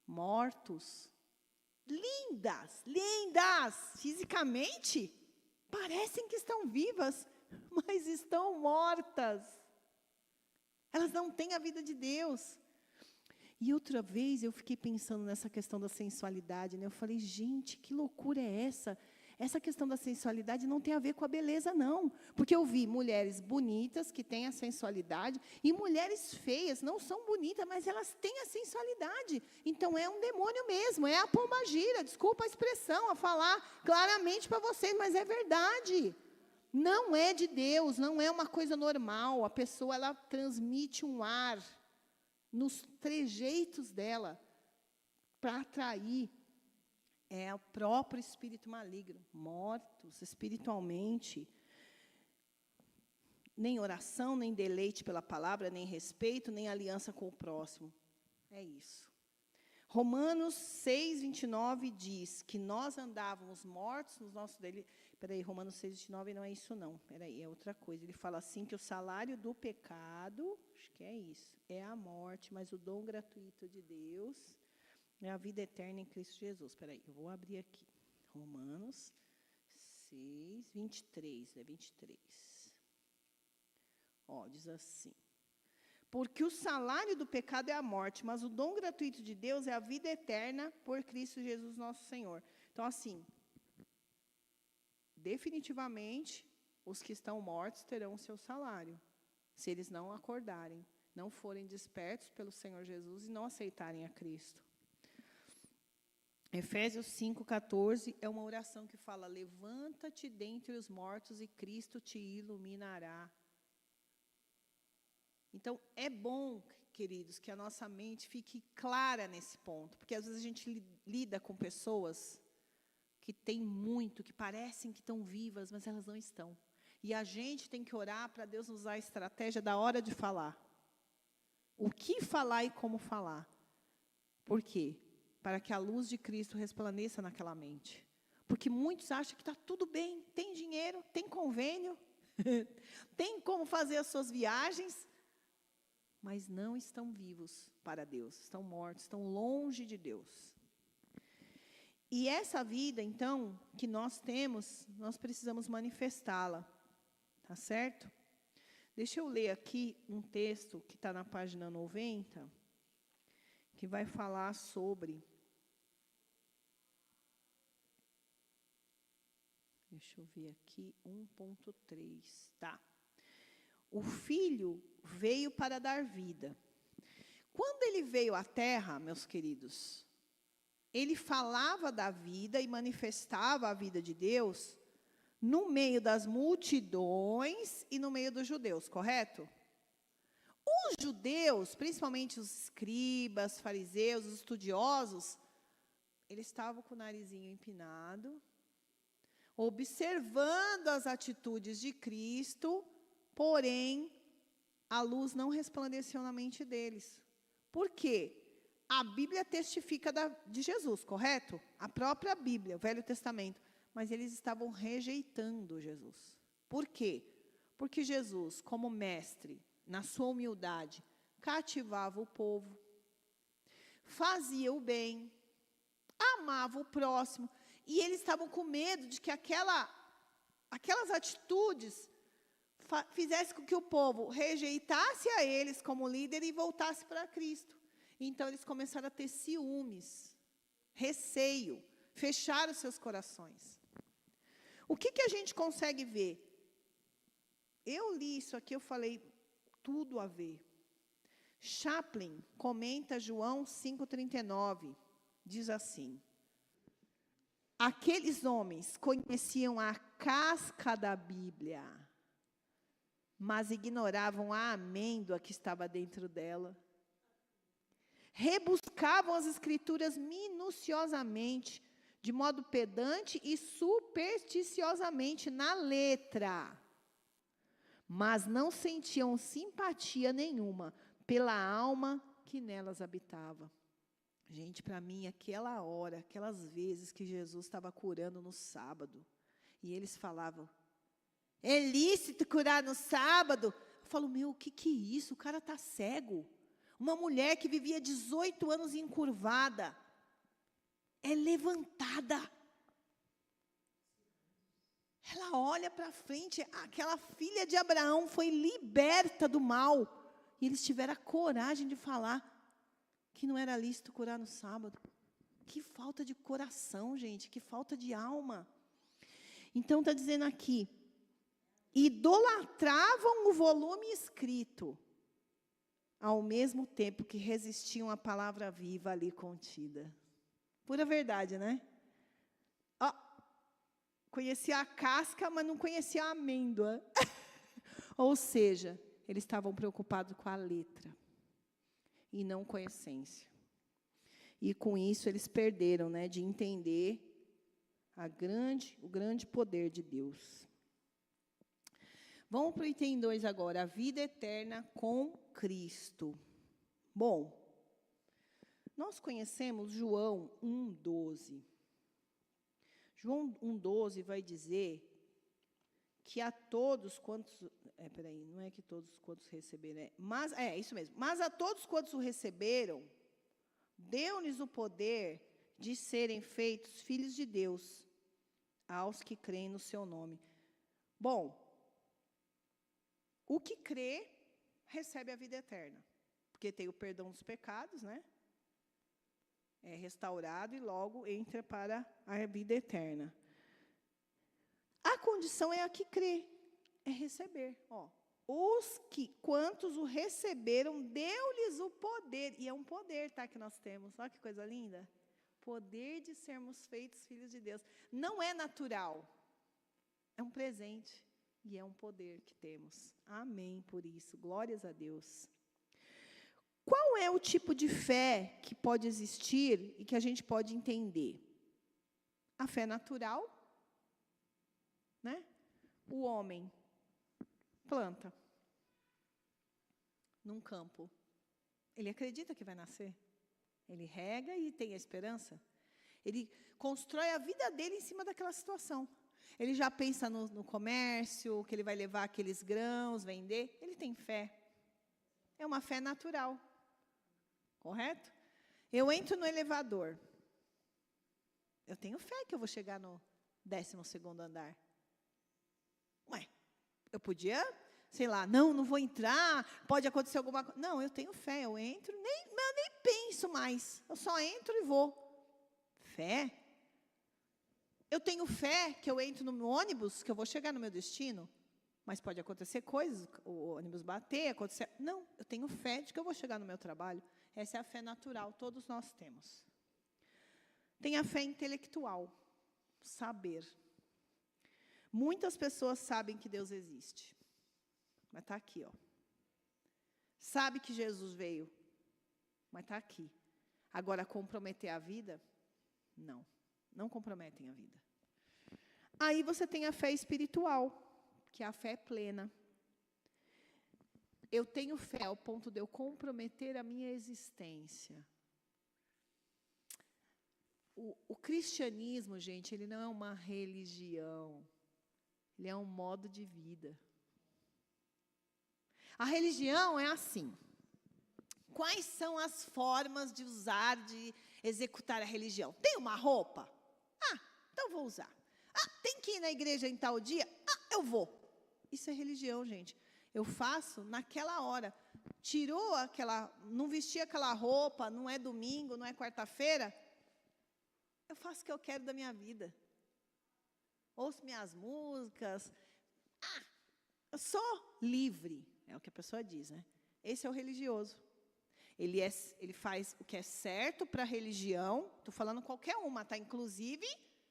Mortos. Lindas, fisicamente, parecem que estão vivas, mas estão mortas. Elas não têm a vida de Deus. E outra vez eu fiquei pensando nessa questão da sensualidade, né? Eu falei, gente, que loucura é essa? Essa questão da sensualidade não tem a ver com a beleza, não. Porque eu vi mulheres bonitas que têm a sensualidade e mulheres feias, não são bonitas, mas elas têm a sensualidade. Então, é um demônio mesmo, é a pombagira, desculpa a expressão, a falar claramente para vocês, mas é verdade. Não é de Deus, não é uma coisa normal. A pessoa, ela transmite um ar nos trejeitos dela para atrair. É o próprio espírito maligno, mortos espiritualmente. Nem oração, nem deleite pela palavra, nem respeito, nem aliança com o próximo. É isso. Romanos 6:29 diz que nós andávamos mortos nos nossos delitos. Peraí, Romanos 6:29 não é isso não. Peraí, é outra coisa. Ele fala assim que o salário do pecado, acho que é isso, é a morte, mas o dom gratuito de Deus é a vida eterna em Cristo Jesus. Espera aí, eu vou abrir aqui. Romanos 6:23, é 23. Diz assim. Porque o salário do pecado é a morte, mas o dom gratuito de Deus é a vida eterna por Cristo Jesus nosso Senhor. Então, assim, definitivamente, os que estão mortos terão o seu salário, se eles não acordarem, não forem despertos pelo Senhor Jesus e não aceitarem a Cristo. Efésios 5:14 é uma oração que fala: levanta-te dentre os mortos e Cristo te iluminará. Então, é bom, queridos, que a nossa mente fique clara nesse ponto, porque às vezes a gente lida com pessoas que têm muito, que parecem que estão vivas, mas elas não estão. E a gente tem que orar para Deus nos dar a estratégia da hora de falar. O que falar e como falar. Por quê? Para que a luz de Cristo resplandeça naquela mente. Porque muitos acham que está tudo bem, tem dinheiro, tem convênio, tem como fazer as suas viagens, mas não estão vivos para Deus, estão mortos, estão longe de Deus. E essa vida, então, que nós temos, nós precisamos manifestá-la, tá certo? Deixa eu ler aqui um texto que está na página 90, que vai falar sobre... Deixa eu ver aqui, 1.3, tá. O Filho veio para dar vida. Quando ele veio à Terra, meus queridos, ele falava da vida e manifestava a vida de Deus no meio das multidões e no meio dos judeus, correto? Os judeus, principalmente os escribas, fariseus, os estudiosos, eles estavam com o narizinho empinado, observando as atitudes de Cristo, porém, a luz não resplandeceu na mente deles. Por quê? A Bíblia testifica de Jesus, correto? A própria Bíblia, o Velho Testamento. Mas eles estavam rejeitando Jesus. Por quê? Porque Jesus, como mestre, na sua humildade, cativava o povo, fazia o bem, amava o próximo. E eles estavam com medo de que aquelas atitudes fizessem com que o povo rejeitasse a eles como líder e voltasse para Cristo. Então, eles começaram a ter ciúmes, receio, fecharam seus corações. O que a gente consegue ver? Eu li isso aqui, eu falei, tudo a ver. Chaplin comenta João 5,39, diz assim: aqueles homens conheciam a casca da Bíblia, mas ignoravam a amêndoa que estava dentro dela. Rebuscavam as Escrituras minuciosamente, de modo pedante e supersticiosamente na letra, mas não sentiam simpatia nenhuma pela alma que nelas habitava. Gente, para mim, aquela hora, aquelas vezes que Jesus estava curando no sábado, e eles falavam, é lícito curar no sábado? Eu falo, meu, o que é isso? O cara está cego. Uma mulher que vivia 18 anos encurvada, é levantada. Ela olha para frente, aquela filha de Abraão foi liberta do mal. E eles tiveram a coragem de falar que não era lícito curar no sábado. Que falta de coração, gente, que falta de alma. Então, está dizendo aqui, idolatravam o volume escrito, ao mesmo tempo que resistiam à palavra viva ali contida. Pura verdade, né? Ó, conhecia a casca, mas não conhecia a amêndoa. Ou seja, eles estavam preocupados com a letra e não com a essência. E com isso eles perderam, né, de entender o grande poder de Deus. Vamos para o item 2 agora, a vida eterna com Cristo. Bom, nós conhecemos João 1,12. João 1,12 vai dizer que a todos quantos... não é que todos quantos receberam, mas é isso mesmo. Mas a todos quantos o receberam, deu-lhes o poder de serem feitos filhos de Deus, aos que creem no seu nome. Bom, o que crê, recebe a vida eterna. Porque tem o perdão dos pecados, né? É restaurado e logo entra para a vida eterna. A condição é a que crê, é receber. Ó, quantos o receberam, deu-lhes o poder. E é um poder, tá, que nós temos. Olha que coisa linda. Poder de sermos feitos filhos de Deus. Não é natural. É um presente. E é um poder que temos. Amém por isso. Glórias a Deus. Qual é o tipo de fé que pode existir e que a gente pode entender? A fé natural, né? O homem planta num campo. Ele acredita que vai nascer. Ele rega e tem a esperança. Ele constrói a vida dele em cima daquela situação. Ele já pensa no comércio, que ele vai levar aqueles grãos, vender. Ele tem fé. É uma fé natural. Correto? Eu entro no elevador. Eu tenho fé que eu vou chegar no 12º andar. Ué, eu podia, sei lá, não vou entrar, pode acontecer alguma coisa. Não, eu tenho fé, eu entro, eu nem penso mais. Eu só entro e vou. Fé? Eu tenho fé que eu entro no ônibus, que eu vou chegar no meu destino, mas pode acontecer coisas, o ônibus bater, acontecer. Não, eu tenho fé de que eu vou chegar no meu trabalho. Essa é a fé natural, todos nós temos. Tem a fé intelectual, saber. Muitas pessoas sabem que Deus existe, mas está aqui, ó. Sabe que Jesus veio, mas está aqui. Agora, comprometer a vida? Não, não comprometem a vida. Aí você tem a fé espiritual, que é a fé plena. Eu tenho fé ao ponto de eu comprometer a minha existência. O cristianismo, gente, ele não é uma religião. Ele é um modo de vida. A religião é assim. Quais são as formas de usar, de executar a religião? Tem uma roupa? Ah, então vou usar. Ah, tem que ir na igreja em tal dia? Ah, eu vou. Isso é religião, gente. Eu faço naquela hora. Tirou aquela, não vesti aquela roupa, não é domingo, não é quarta-feira. Eu faço o que eu quero da minha vida. Ouço minhas músicas. Ah, eu sou livre. É o que a pessoa diz, né? Esse é o religioso. Ele faz o que é certo para a religião. Estou falando qualquer uma, tá? Inclusive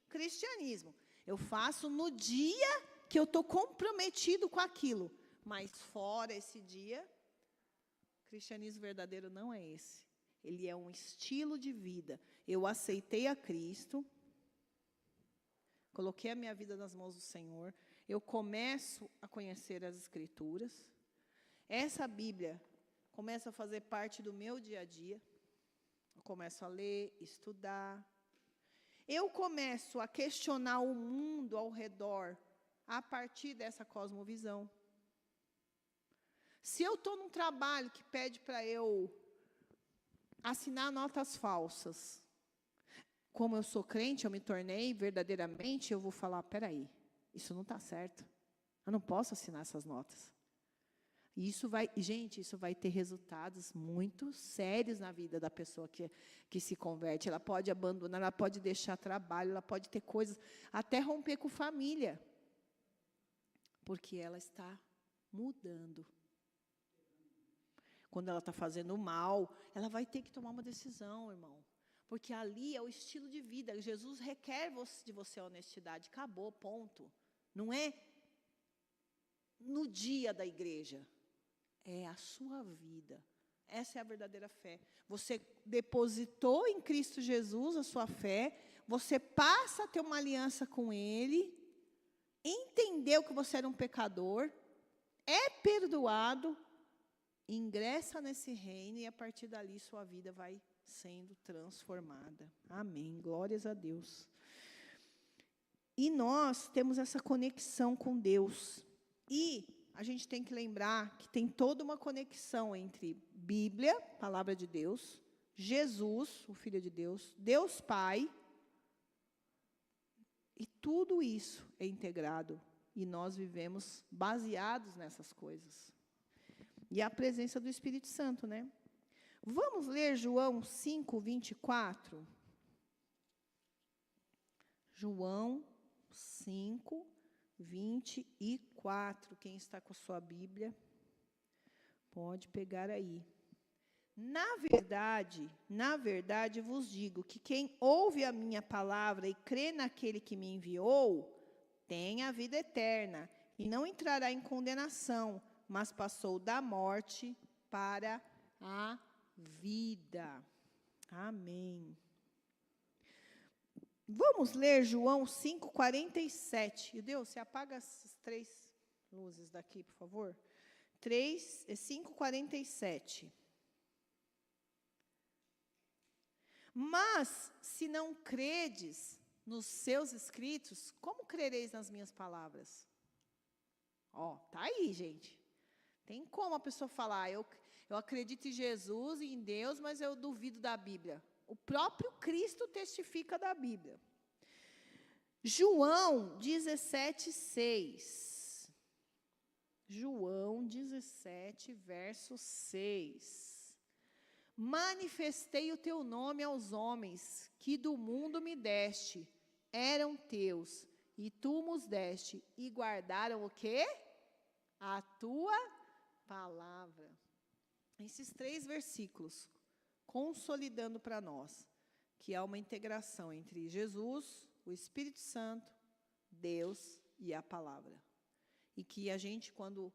cristianismo. Eu faço no dia que eu estou comprometido com aquilo. Mas fora esse dia, cristianismo verdadeiro não é esse. Ele é um estilo de vida. Eu aceitei a Cristo, coloquei a minha vida nas mãos do Senhor, eu começo a conhecer as Escrituras, essa Bíblia começa a fazer parte do meu dia a dia, eu começo a ler, estudar, eu começo a questionar o mundo ao redor a partir dessa cosmovisão. Se eu estou num trabalho que pede para eu assinar notas falsas, como eu sou crente, eu me tornei verdadeiramente, eu vou falar, peraí, isso não está certo. Eu não posso assinar essas notas. E isso vai ter resultados muito sérios na vida da pessoa que se converte. Ela pode abandonar, ela pode deixar trabalho, ela pode ter coisas, até romper com família. Porque ela está mudando. Quando ela está fazendo mal, ela vai ter que tomar uma decisão, irmão. Porque ali é o estilo de vida. Jesus requer de você a honestidade. Acabou, ponto. Não é no dia da igreja. É a sua vida. Essa é a verdadeira fé. Você depositou em Cristo Jesus a sua fé. Você passa a ter uma aliança com Ele. Entendeu que você era um pecador. É perdoado. Ingressa nesse reino e a partir dali sua vida vai sendo transformada. Amém. Glórias a Deus. E nós temos essa conexão com Deus. E a gente tem que lembrar que tem toda uma conexão entre Bíblia, palavra de Deus, Jesus, o Filho de Deus, Deus Pai. E tudo isso é integrado. E nós vivemos baseados nessas coisas. E a presença do Espírito Santo, né? Vamos ler João 5, 24? João 5, 24. Quem está com a sua Bíblia, pode pegar aí. Na verdade vos digo que quem ouve a minha palavra e crê naquele que me enviou, tem a vida eterna, e não entrará em condenação, mas passou da morte para a vida. Amém. Vamos ler João 5, 47. E Deus, você apaga esses 3 luzes daqui, por favor. 5:47. Mas, se não credes nos seus escritos, como crereis nas minhas palavras? Ó, tá aí, gente. Tem como a pessoa falar, eu acredito em Jesus e em Deus, mas eu duvido da Bíblia. O próprio Cristo testifica da Bíblia. João 17:6. João 17, verso 6. Manifestei o teu nome aos homens, que do mundo me deste, eram teus, e tu nos deste, e guardaram o quê? A tua palavra. Esses 3 versículos, consolidando para nós, que há uma integração entre Jesus, o Espírito Santo, Deus e a palavra. E que a gente, quando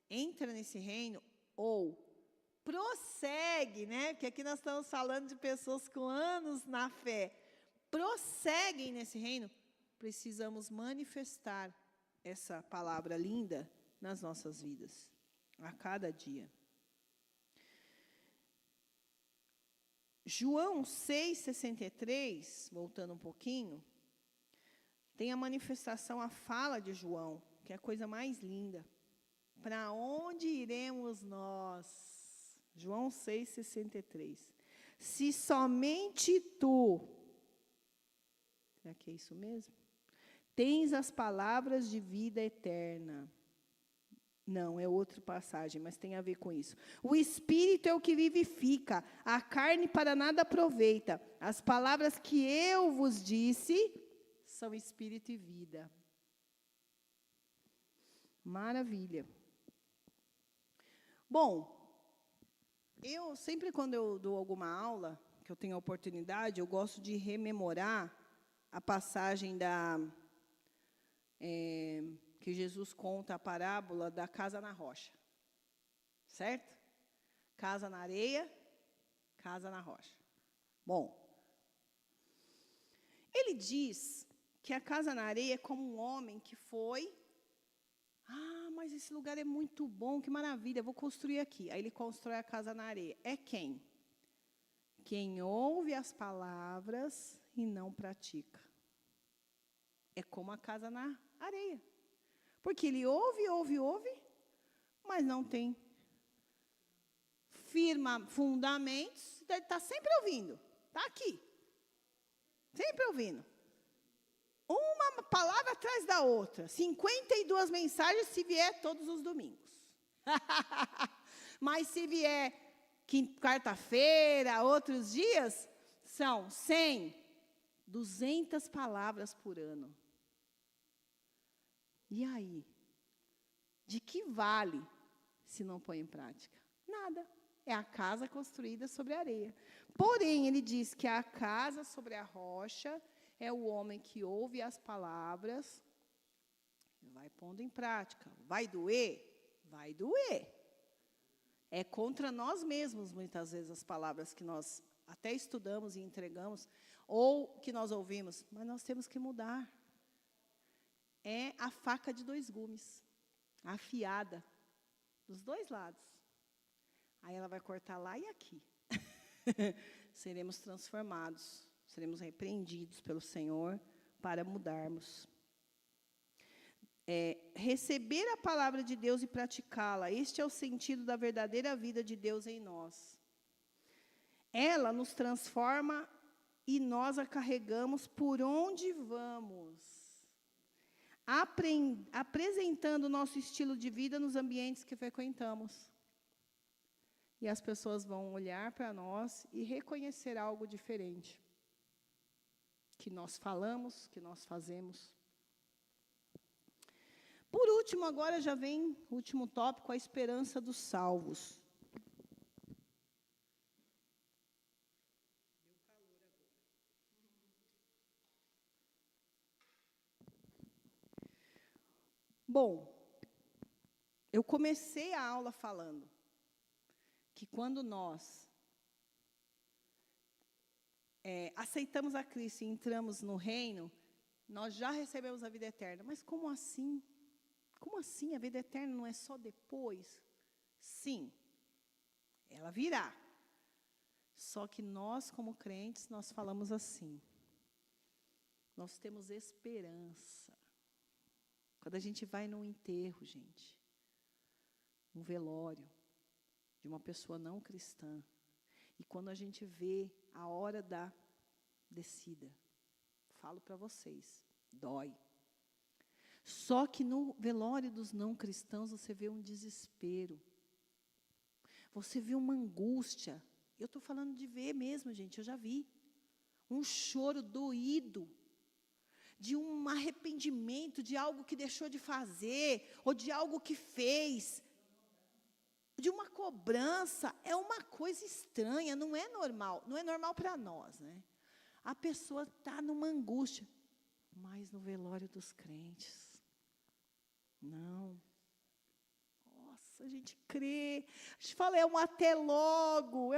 entra nesse reino, ou prossegue, né? Porque aqui nós estamos falando de pessoas com anos na fé, prosseguem nesse reino, precisamos manifestar essa palavra linda nas nossas vidas, a cada dia. João 6,63, voltando um pouquinho, tem a manifestação, a fala de João, que é a coisa mais linda. Para onde iremos nós? João 6,63. Se somente tu, será que é isso mesmo? Tens as palavras de vida eterna. Não, é outra passagem, mas tem a ver com isso. O Espírito é o que vivifica, a carne para nada aproveita. As palavras que eu vos disse são Espírito e vida. Maravilha. Bom, eu sempre quando eu dou alguma aula, que eu tenho a oportunidade, eu gosto de rememorar a passagem que Jesus conta a parábola da casa na rocha. Certo? Casa na areia, casa na rocha. Bom, ele diz que a casa na areia é como um homem que foi... mas esse lugar é muito bom, que maravilha, vou construir aqui. Aí ele constrói a casa na areia. É quem? Quem ouve as palavras e não pratica. É como a casa na areia. Porque ele ouve, mas não tem fundamentos. Então ele está sempre ouvindo. Está aqui. Sempre ouvindo. Uma palavra atrás da outra. 52 mensagens se vier todos os domingos. Mas se vier quarta-feira, outros dias, são 100, 200 palavras por ano. E aí? De que vale se não põe em prática? Nada. É a casa construída sobre a areia. Porém, ele diz que a casa sobre a rocha é o homem que ouve as palavras e vai pondo em prática. Vai doer? Vai doer. É contra nós mesmos, muitas vezes, as palavras que nós até estudamos e entregamos, ou que nós ouvimos, mas nós temos que mudar. É a faca de 2 gumes, afiada, dos 2 lados. Aí ela vai cortar lá e aqui. Seremos transformados, seremos repreendidos pelo Senhor para mudarmos. Receber a palavra de Deus e praticá-la, este é o sentido da verdadeira vida de Deus em nós. Ela nos transforma e nós a carregamos por onde vamos. Apresentando o nosso estilo de vida nos ambientes que frequentamos. E as pessoas vão olhar para nós e reconhecer algo diferente. Que nós falamos, que nós fazemos. Por último, agora já vem o último tópico, a esperança dos salvos. Bom, eu comecei a aula falando que quando nós aceitamos a Cristo e entramos no reino, nós já recebemos a vida eterna. Mas como assim? como assim? A vida eterna não é só depois? Sim, ela virá. Só que nós, como crentes, nós falamos assim. Nós temos esperança. Quando a gente vai num enterro, gente, um velório de uma pessoa não cristã, e quando a gente vê a hora da descida, falo para vocês, dói. Só que no velório dos não cristãos você vê um desespero. Você vê uma angústia. Eu estou falando de ver mesmo, gente, eu já vi. Um choro doído, de um arrependimento, de algo que deixou de fazer, ou de algo que fez, de uma cobrança. É uma coisa estranha, não é normal para nós, né? A pessoa está numa angústia, mas no velório dos crentes, não. Nossa, a gente crê, a gente fala, é um até logo,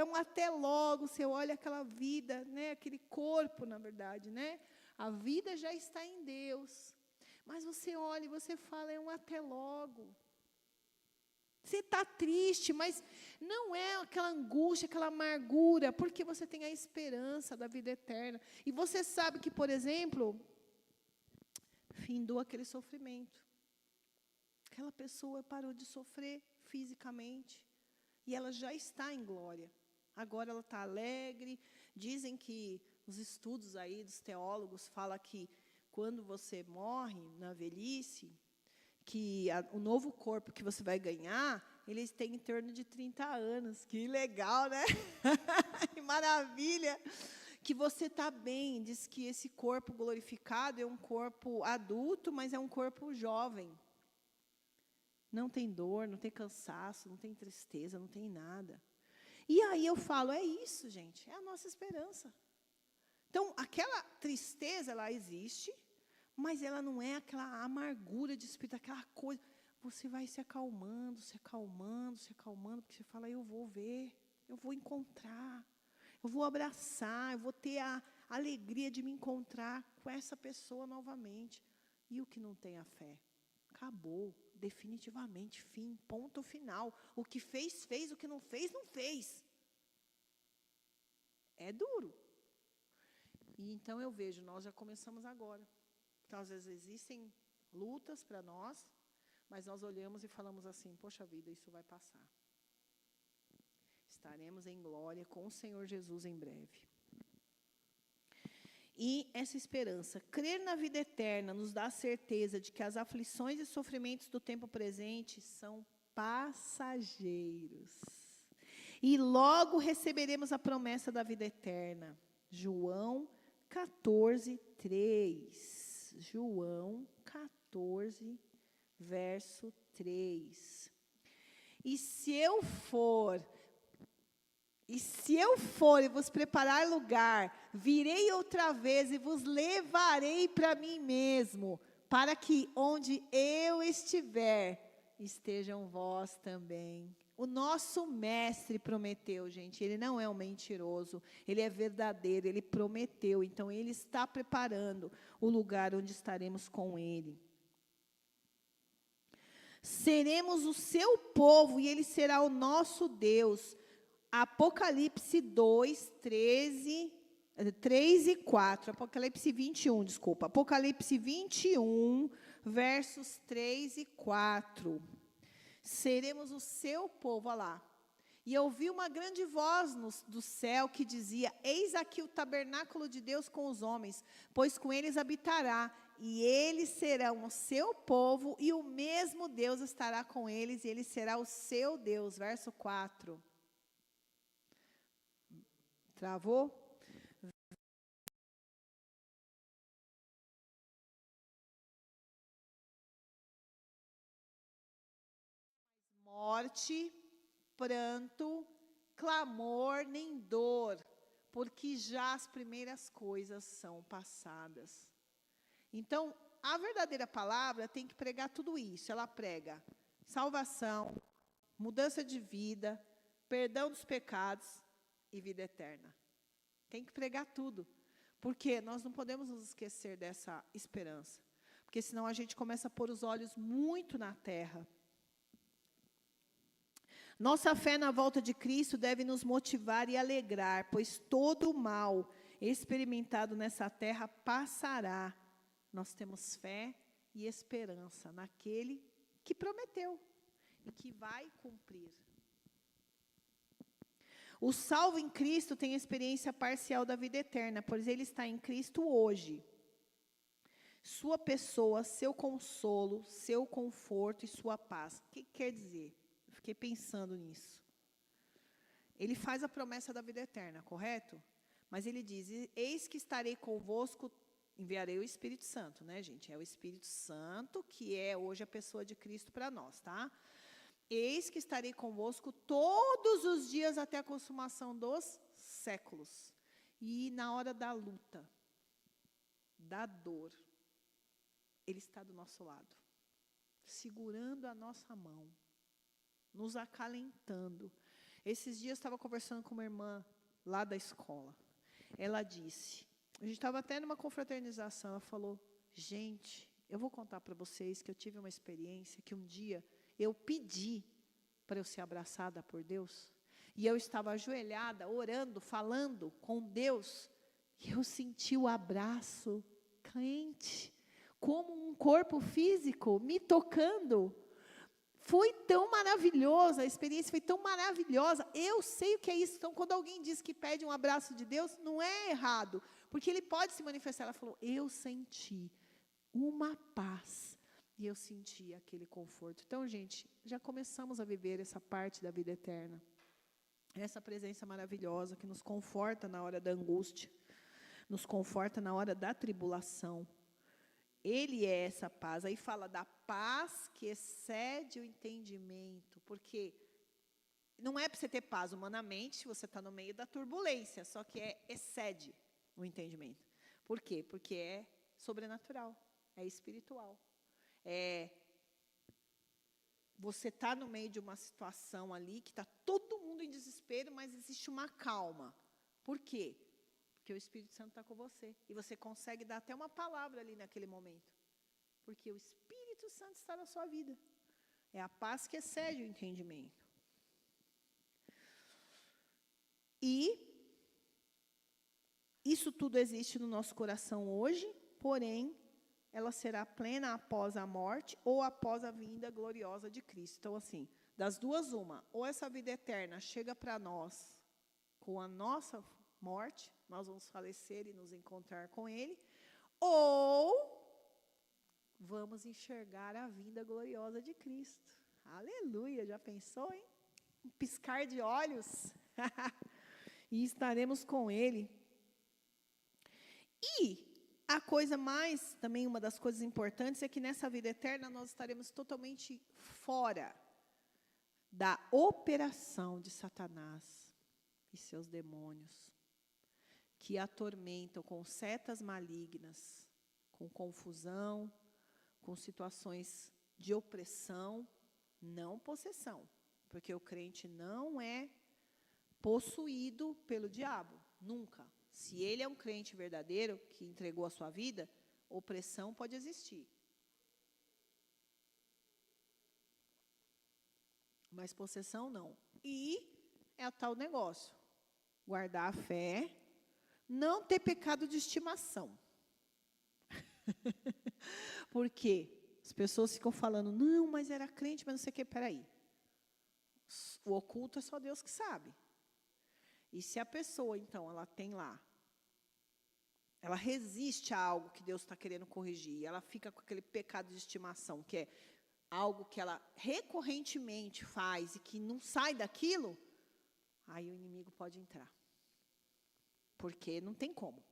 você olha aquela vida, né, aquele corpo, na verdade, né? A vida já está em Deus, mas você olha e você fala, é um até logo. Você está triste, mas não é aquela angústia, aquela amargura, porque você tem a esperança da vida eterna. E você sabe que, por exemplo, findou aquele sofrimento. Aquela pessoa parou de sofrer fisicamente. E ela já está em glória. Agora ela está alegre. Dizem que os estudos aí dos teólogos falam que quando você morre na velhice, que o novo corpo que você vai ganhar, eles têm em torno de 30 anos. Que legal, né? Que maravilha! Que você está bem. Diz que esse corpo glorificado é um corpo adulto, mas é um corpo jovem. Não tem dor, não tem cansaço, não tem tristeza, não tem nada. E aí eu falo, é isso, gente, é a nossa esperança. Então, aquela tristeza, ela existe, mas ela não é aquela amargura de espírito, aquela coisa. Você vai se acalmando, porque você fala, eu vou ver, eu vou encontrar, eu vou abraçar, eu vou ter a alegria de me encontrar com essa pessoa novamente. E o que não tem a fé? Acabou, definitivamente, fim, ponto final. O que fez, fez, o que não fez, não fez. É duro. E então eu vejo, nós já começamos agora. Então, às vezes, existem lutas para nós, mas nós olhamos e falamos assim, poxa vida, isso vai passar. Estaremos em glória com o Senhor Jesus em breve. E essa esperança, crer na vida eterna, nos dá a certeza de que as aflições e sofrimentos do tempo presente são passageiros. E logo receberemos a promessa da vida eterna. João 14, 3. João 14, verso 3. E se eu for e vos preparar lugar, virei outra vez e vos levarei para mim mesmo, para que onde eu estiver, estejam vós também. O nosso mestre prometeu, gente, ele não é um mentiroso, ele é verdadeiro, ele prometeu, então ele está preparando o lugar onde estaremos com ele. Seremos o seu povo e ele será o nosso Deus. Apocalipse 2, 3 e 4. Apocalipse 21, desculpa. Apocalipse 21, versos 3 e 4. Seremos o seu povo, olha lá. E eu ouvi uma grande voz do céu que dizia, eis aqui o tabernáculo de Deus com os homens, pois com eles habitará, e eles serão o seu povo, e o mesmo Deus estará com eles, e ele será o seu Deus. Verso 4. Travou? Morte, pranto, clamor, nem dor, porque já as primeiras coisas são passadas. Então, a verdadeira palavra tem que pregar tudo isso. Ela prega salvação, mudança de vida, perdão dos pecados e vida eterna. Tem que pregar tudo, porque nós não podemos nos esquecer dessa esperança. Porque senão a gente começa a pôr os olhos muito na terra. Nossa fé na volta de Cristo deve nos motivar e alegrar, pois todo o mal experimentado nessa terra passará. Nós temos fé e esperança naquele que prometeu e que vai cumprir. O salvo em Cristo tem experiência parcial da vida eterna, pois ele está em Cristo hoje. Sua pessoa, seu consolo, seu conforto e sua paz. O que quer dizer? Eu fiquei pensando nisso. Ele faz a promessa da vida eterna, correto? Mas ele diz, eis que estarei convosco, enviarei o Espírito Santo, né, gente? É o Espírito Santo que é hoje a pessoa de Cristo para nós, tá? Eis que estarei convosco todos os dias até a consumação dos séculos. E na hora da luta, da dor, Ele está do nosso lado, segurando a nossa mão, nos acalentando. Esses dias eu estava conversando com uma irmã lá da escola. Ela disse, a gente estava até numa confraternização, ela falou, gente, eu vou contar para vocês que eu tive uma experiência que um dia eu pedi para eu ser abraçada por Deus, e eu estava ajoelhada, orando, falando com Deus, e eu senti o abraço quente, como um corpo físico me tocando. Foi tão maravilhosa, a experiência foi tão maravilhosa. Eu sei o que é isso. Então, quando alguém diz que pede um abraço de Deus, não é errado, porque Ele pode se manifestar. Ela falou, eu senti uma paz, e eu senti aquele conforto. Então, gente, já começamos a viver essa parte da vida eterna. Essa presença maravilhosa que nos conforta na hora da angústia, nos conforta na hora da tribulação. Ele é essa paz. Aí fala da paz que excede o entendimento. Porque não é para você ter paz humanamente se você está no meio da turbulência, só que excede o entendimento. Por quê? Porque é sobrenatural, é espiritual. Você está no meio de uma situação ali que está todo mundo em desespero, mas existe uma calma. Por quê? Porque o Espírito Santo está com você. E você consegue dar até uma palavra ali naquele momento. Porque o Espírito Santo está na sua vida. É a paz que excede o entendimento. E isso tudo existe no nosso coração hoje, porém, ela será plena após a morte ou após a vinda gloriosa de Cristo. Então, assim, das duas, uma. Ou essa vida eterna chega para nós com a nossa morte, nós vamos falecer e nos encontrar com Ele, ou vamos enxergar a vinda gloriosa de Cristo. Aleluia, já pensou, hein? Um piscar de olhos, e estaremos com Ele. E a coisa mais, também uma das coisas importantes, é que nessa vida eterna nós estaremos totalmente fora da operação de Satanás e seus demônios, que atormentam com setas malignas, com confusão, com situações de opressão, não possessão, porque o crente não é possuído pelo diabo, nunca. Se ele é um crente verdadeiro, que entregou a sua vida, opressão pode existir. Mas possessão não. E é o tal negócio, guardar a fé, não ter pecado de estimação. Porque as pessoas ficam falando, não, mas era crente, mas não sei o que, peraí. O oculto é só Deus que sabe. E se a pessoa, então, ela tem lá, ela resiste a algo que Deus está querendo corrigir, ela fica com aquele pecado de estimação, que é algo que ela recorrentemente faz e que não sai daquilo, aí o inimigo pode entrar. Porque não tem como.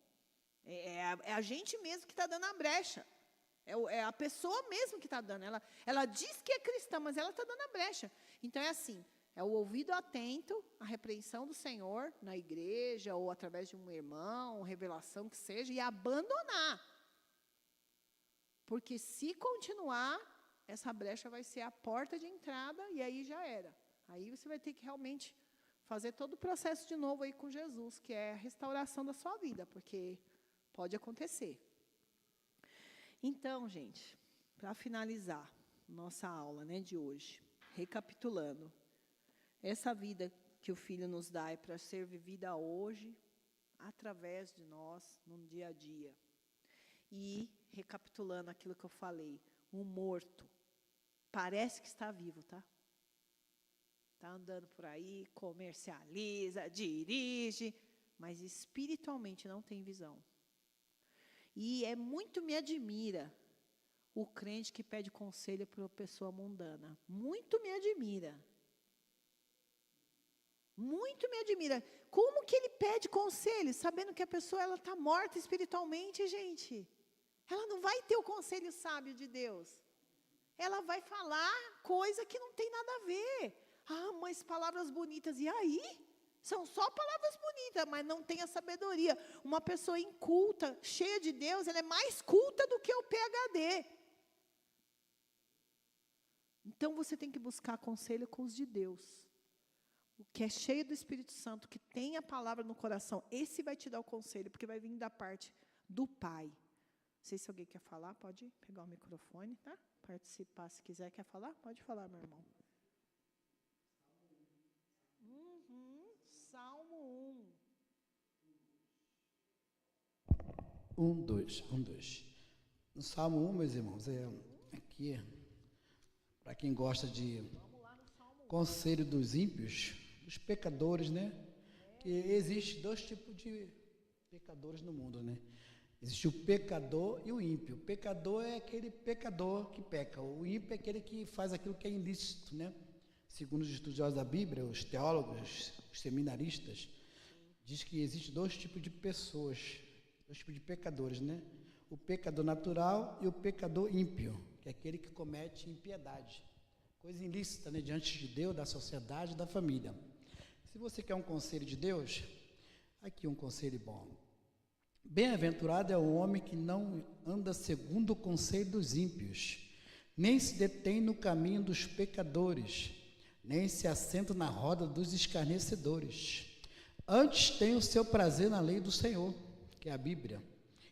É a gente mesmo que está dando a brecha. É a pessoa mesmo que está dando. Ela diz que é cristã, mas ela está dando a brecha. Então é assim, é o ouvido atento à repreensão do Senhor na igreja ou através de um irmão, revelação que seja, e abandonar. Porque se continuar, essa brecha vai ser a porta de entrada e aí já era. Aí você vai ter que realmente fazer todo o processo de novo aí com Jesus, que é a restauração da sua vida, porque pode acontecer. Então, gente, para finalizar nossa aula, né, de hoje, recapitulando, essa vida que o Filho nos dá é para ser vivida hoje, através de nós, no dia a dia. E, recapitulando aquilo que eu falei, o morto parece que está vivo, tá? Está andando por aí, comercializa, dirige, mas espiritualmente não tem visão. E muito me admira o crente que pede conselho para uma pessoa mundana. Muito me admira. Muito me admira. Como que ele pede conselho, sabendo que a pessoa está morta espiritualmente, gente? Ela não vai ter o conselho sábio de Deus. Ela vai falar coisa que não tem nada a ver. Ah, mas palavras bonitas. E aí? São só palavras bonitas, mas não tem a sabedoria. Uma pessoa inculta, cheia de Deus, ela é mais culta do que o PhD. Então, você tem que buscar conselho com os de Deus. O que é cheio do Espírito Santo, que tem a palavra no coração, esse vai te dar o conselho, porque vai vir da parte do Pai. Não sei se alguém quer falar, pode pegar o microfone, tá? Participar, se quiser. Quer falar? Pode falar, meu irmão. Salmo 1. 2. No Salmo 1, meus irmãos, aqui, para quem gosta de conselho dos ímpios, dos pecadores, né? Que existe 2 tipos de pecadores no mundo, né? Existe o pecador e o ímpio. O pecador é aquele pecador que peca. O ímpio é aquele que faz aquilo que é ilícito, né? Segundo os estudiosos da Bíblia, os teólogos, os seminaristas, diz que existe 2 tipos de pessoas, 2 tipos de pecadores, né? O pecador natural e o pecador ímpio, que é aquele que comete impiedade, coisa ilícita, né? Diante de Deus, da sociedade, da família. Se você quer um conselho de Deus, aqui um conselho bom. Bem-aventurado é o homem que não anda segundo o conselho dos ímpios, nem se detém no caminho dos pecadores, nem se assenta na roda dos escarnecedores. Antes tem o seu prazer na lei do Senhor, que é a Bíblia,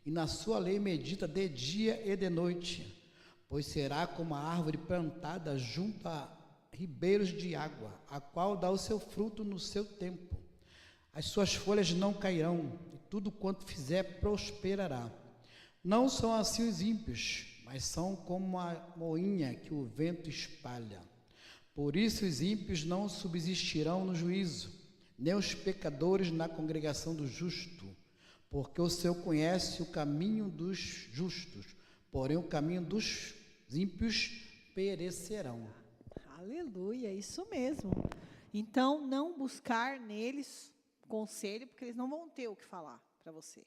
e na sua lei medita de dia e de noite, pois será como a árvore plantada junto a ribeiros de água, a qual dá o seu fruto no seu tempo. As suas folhas não cairão, e tudo quanto fizer prosperará. Não são assim os ímpios, mas são como a moinha que o vento espalha. Por isso os ímpios não subsistirão no juízo, nem os pecadores na congregação do justo, porque o Senhor conhece o caminho dos justos, porém o caminho dos ímpios perecerão. Aleluia, isso mesmo. Então, não buscar neles conselho, porque eles não vão ter o que falar para você.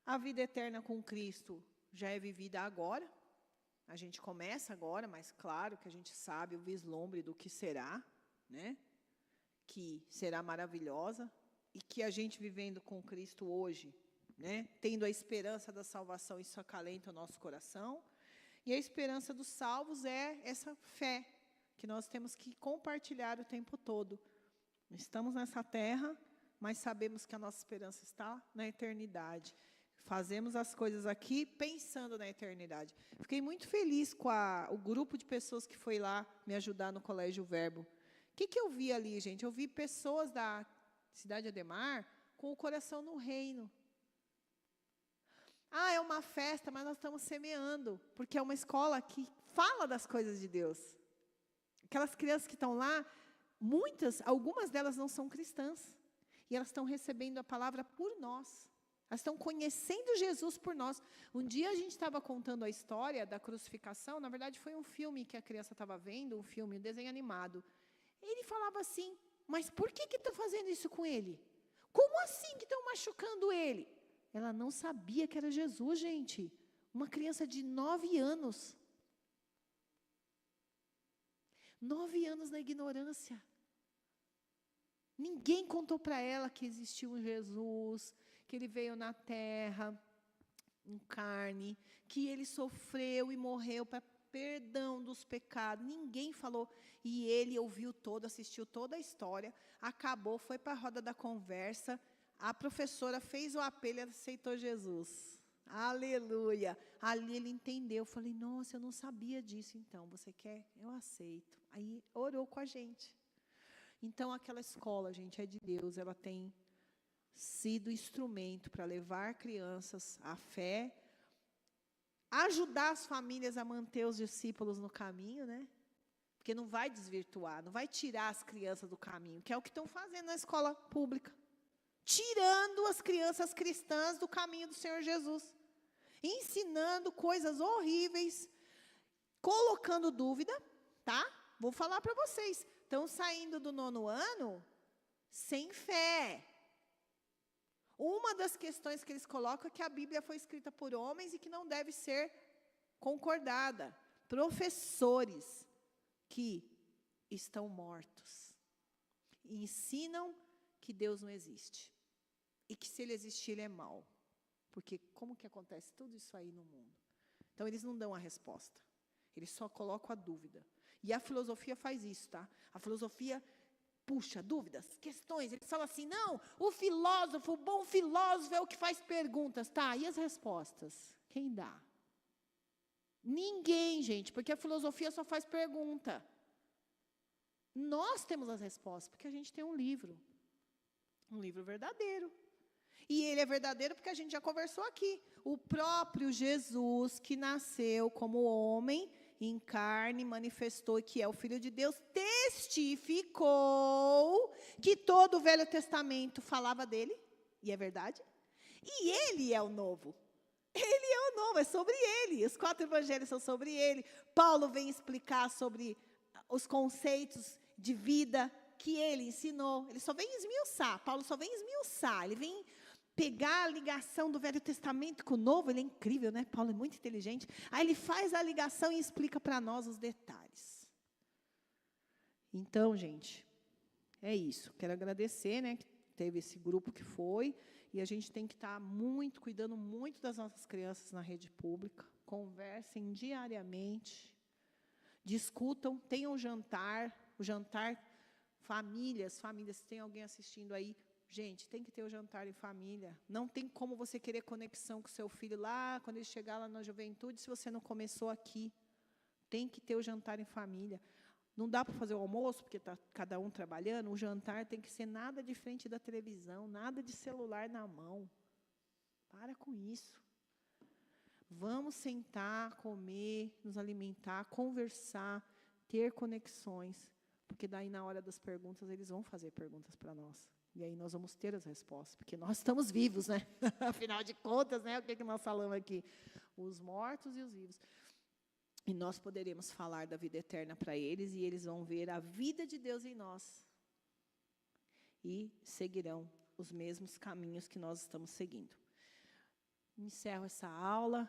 A vida eterna com Cristo já é vivida agora. A gente começa agora, mas claro que a gente sabe o vislumbre do que será, né? Que será maravilhosa e que a gente vivendo com Cristo hoje, né? Tendo a esperança da salvação, isso acalenta o nosso coração. E a esperança dos salvos é essa fé que nós temos que compartilhar o tempo todo. Estamos nessa terra, mas sabemos que a nossa esperança está na eternidade. Fazemos as coisas aqui pensando na eternidade. Fiquei muito feliz com o grupo de pessoas que foi lá me ajudar no Colégio Verbo. O que eu vi ali, gente? Eu vi pessoas da Cidade Ademar com o coração no reino. Ah, é uma festa, mas nós estamos semeando, porque é uma escola que fala das coisas de Deus. Aquelas crianças que estão lá, algumas delas não são cristãs, e elas estão recebendo a palavra por nós. Elas estão conhecendo Jesus por nós. Um dia a gente estava contando a história da crucificação, na verdade foi um filme que a criança estava vendo, um desenho animado. Ele falava assim, mas por que estão fazendo isso com ele? Como assim que estão machucando ele? Ela não sabia que era Jesus, gente. Uma criança de 9 anos. 9 anos na ignorância. Ninguém contou para ela que existia um Jesus, que ele veio na terra, em carne, que ele sofreu e morreu para perdão dos pecados. Ninguém falou. E ele ouviu todo, assistiu toda a história, acabou, foi para a roda da conversa. A professora fez o apelo e aceitou Jesus. Aleluia. Ali ele entendeu. Eu falei, nossa, eu não sabia disso. Então, você quer? Eu aceito. Aí orou com a gente. Então, aquela escola, gente, é de Deus. Ela tem sido instrumento para levar crianças à fé, ajudar as famílias a manter os discípulos no caminho, né? Porque não vai desvirtuar, não vai tirar as crianças do caminho, que é o que estão fazendo na escola pública. Tirando as crianças cristãs do caminho do Senhor Jesus. Ensinando coisas horríveis, colocando dúvida, tá? Vou falar para vocês. Estão saindo do 9º ano sem fé. Uma das questões que eles colocam é que a Bíblia foi escrita por homens e que não deve ser concordada. Professores que estão mortos e ensinam que Deus não existe. E que se ele existir, ele é mau. Porque como que acontece tudo isso aí no mundo? Então, eles não dão a resposta. Eles só colocam a dúvida. E a filosofia faz isso, tá? A filosofia puxa dúvidas, questões. Eles falam assim, não, o filósofo, o bom filósofo é o que faz perguntas. Tá, e as respostas? Quem dá? Ninguém, gente, porque a filosofia só faz pergunta. Nós temos as respostas, porque a gente tem um livro verdadeiro. E ele é verdadeiro porque a gente já conversou aqui. O próprio Jesus, que nasceu como homem, em carne, manifestou que é o Filho de Deus, testificou que todo o Velho Testamento falava dele, e é verdade. E ele é o novo. Ele é o novo, é sobre ele. Os 4 evangelhos são sobre ele. Paulo vem explicar sobre os conceitos de vida que ele ensinou. Ele só vem esmiuçar. Paulo só vem esmiuçar. Ele vem pegar a ligação do Velho Testamento com o Novo. Ele é incrível, né? Paulo é muito inteligente. Aí ele faz a ligação e explica para nós os detalhes. Então, gente, é isso. Quero agradecer, né? Que teve esse grupo que foi. E a gente tem que estar cuidando muito das nossas crianças na rede pública. Conversem diariamente. Discutam, tenham o jantar, famílias, se tem alguém assistindo aí, gente, tem que ter o jantar em família. Não tem como você querer conexão com seu filho lá, quando ele chegar lá na juventude, se você não começou aqui. Tem que ter o jantar em família. Não dá para fazer o almoço, porque está cada um trabalhando. O jantar tem que ser nada de frente da televisão, nada de celular na mão. Para com isso. Vamos sentar, comer, nos alimentar, conversar, ter conexões. Porque daí, na hora das perguntas, eles vão fazer perguntas para nós. E aí nós vamos ter as respostas. Porque nós estamos vivos, né? Afinal de contas, né? O que nós falamos aqui? Os mortos e os vivos. E nós poderemos falar da vida eterna para eles, e eles vão ver a vida de Deus em nós. E seguirão os mesmos caminhos que nós estamos seguindo. Encerro essa aula,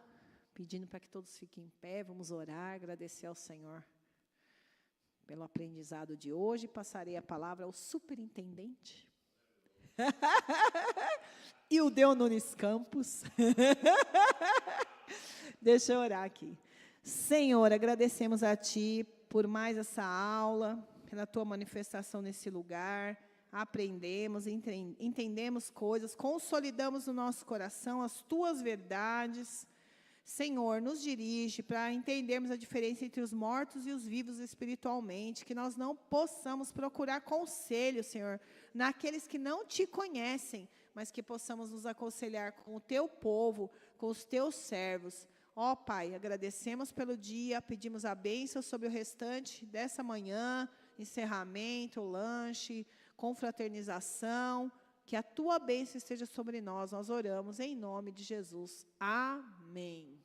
pedindo para que todos fiquem em pé. Vamos orar, agradecer ao Senhor pelo aprendizado de hoje. Passarei a palavra ao superintendente. E o Deu Nunes Campos. Deixa eu orar aqui. Senhor, agradecemos a Ti por mais essa aula, pela Tua manifestação nesse lugar. Aprendemos, entendemos coisas, consolidamos no nosso coração as Tuas verdades. Senhor, nos dirige para entendermos a diferença entre os mortos e os vivos espiritualmente, que nós não possamos procurar conselho, Senhor, naqueles que não Te conhecem, mas que possamos nos aconselhar com o Teu povo, com os Teus servos. Ó Pai, agradecemos pelo dia, pedimos a bênção sobre o restante dessa manhã, encerramento, lanche, confraternização, que a Tua bênção esteja sobre nós. Nós oramos em nome de Jesus. Amém.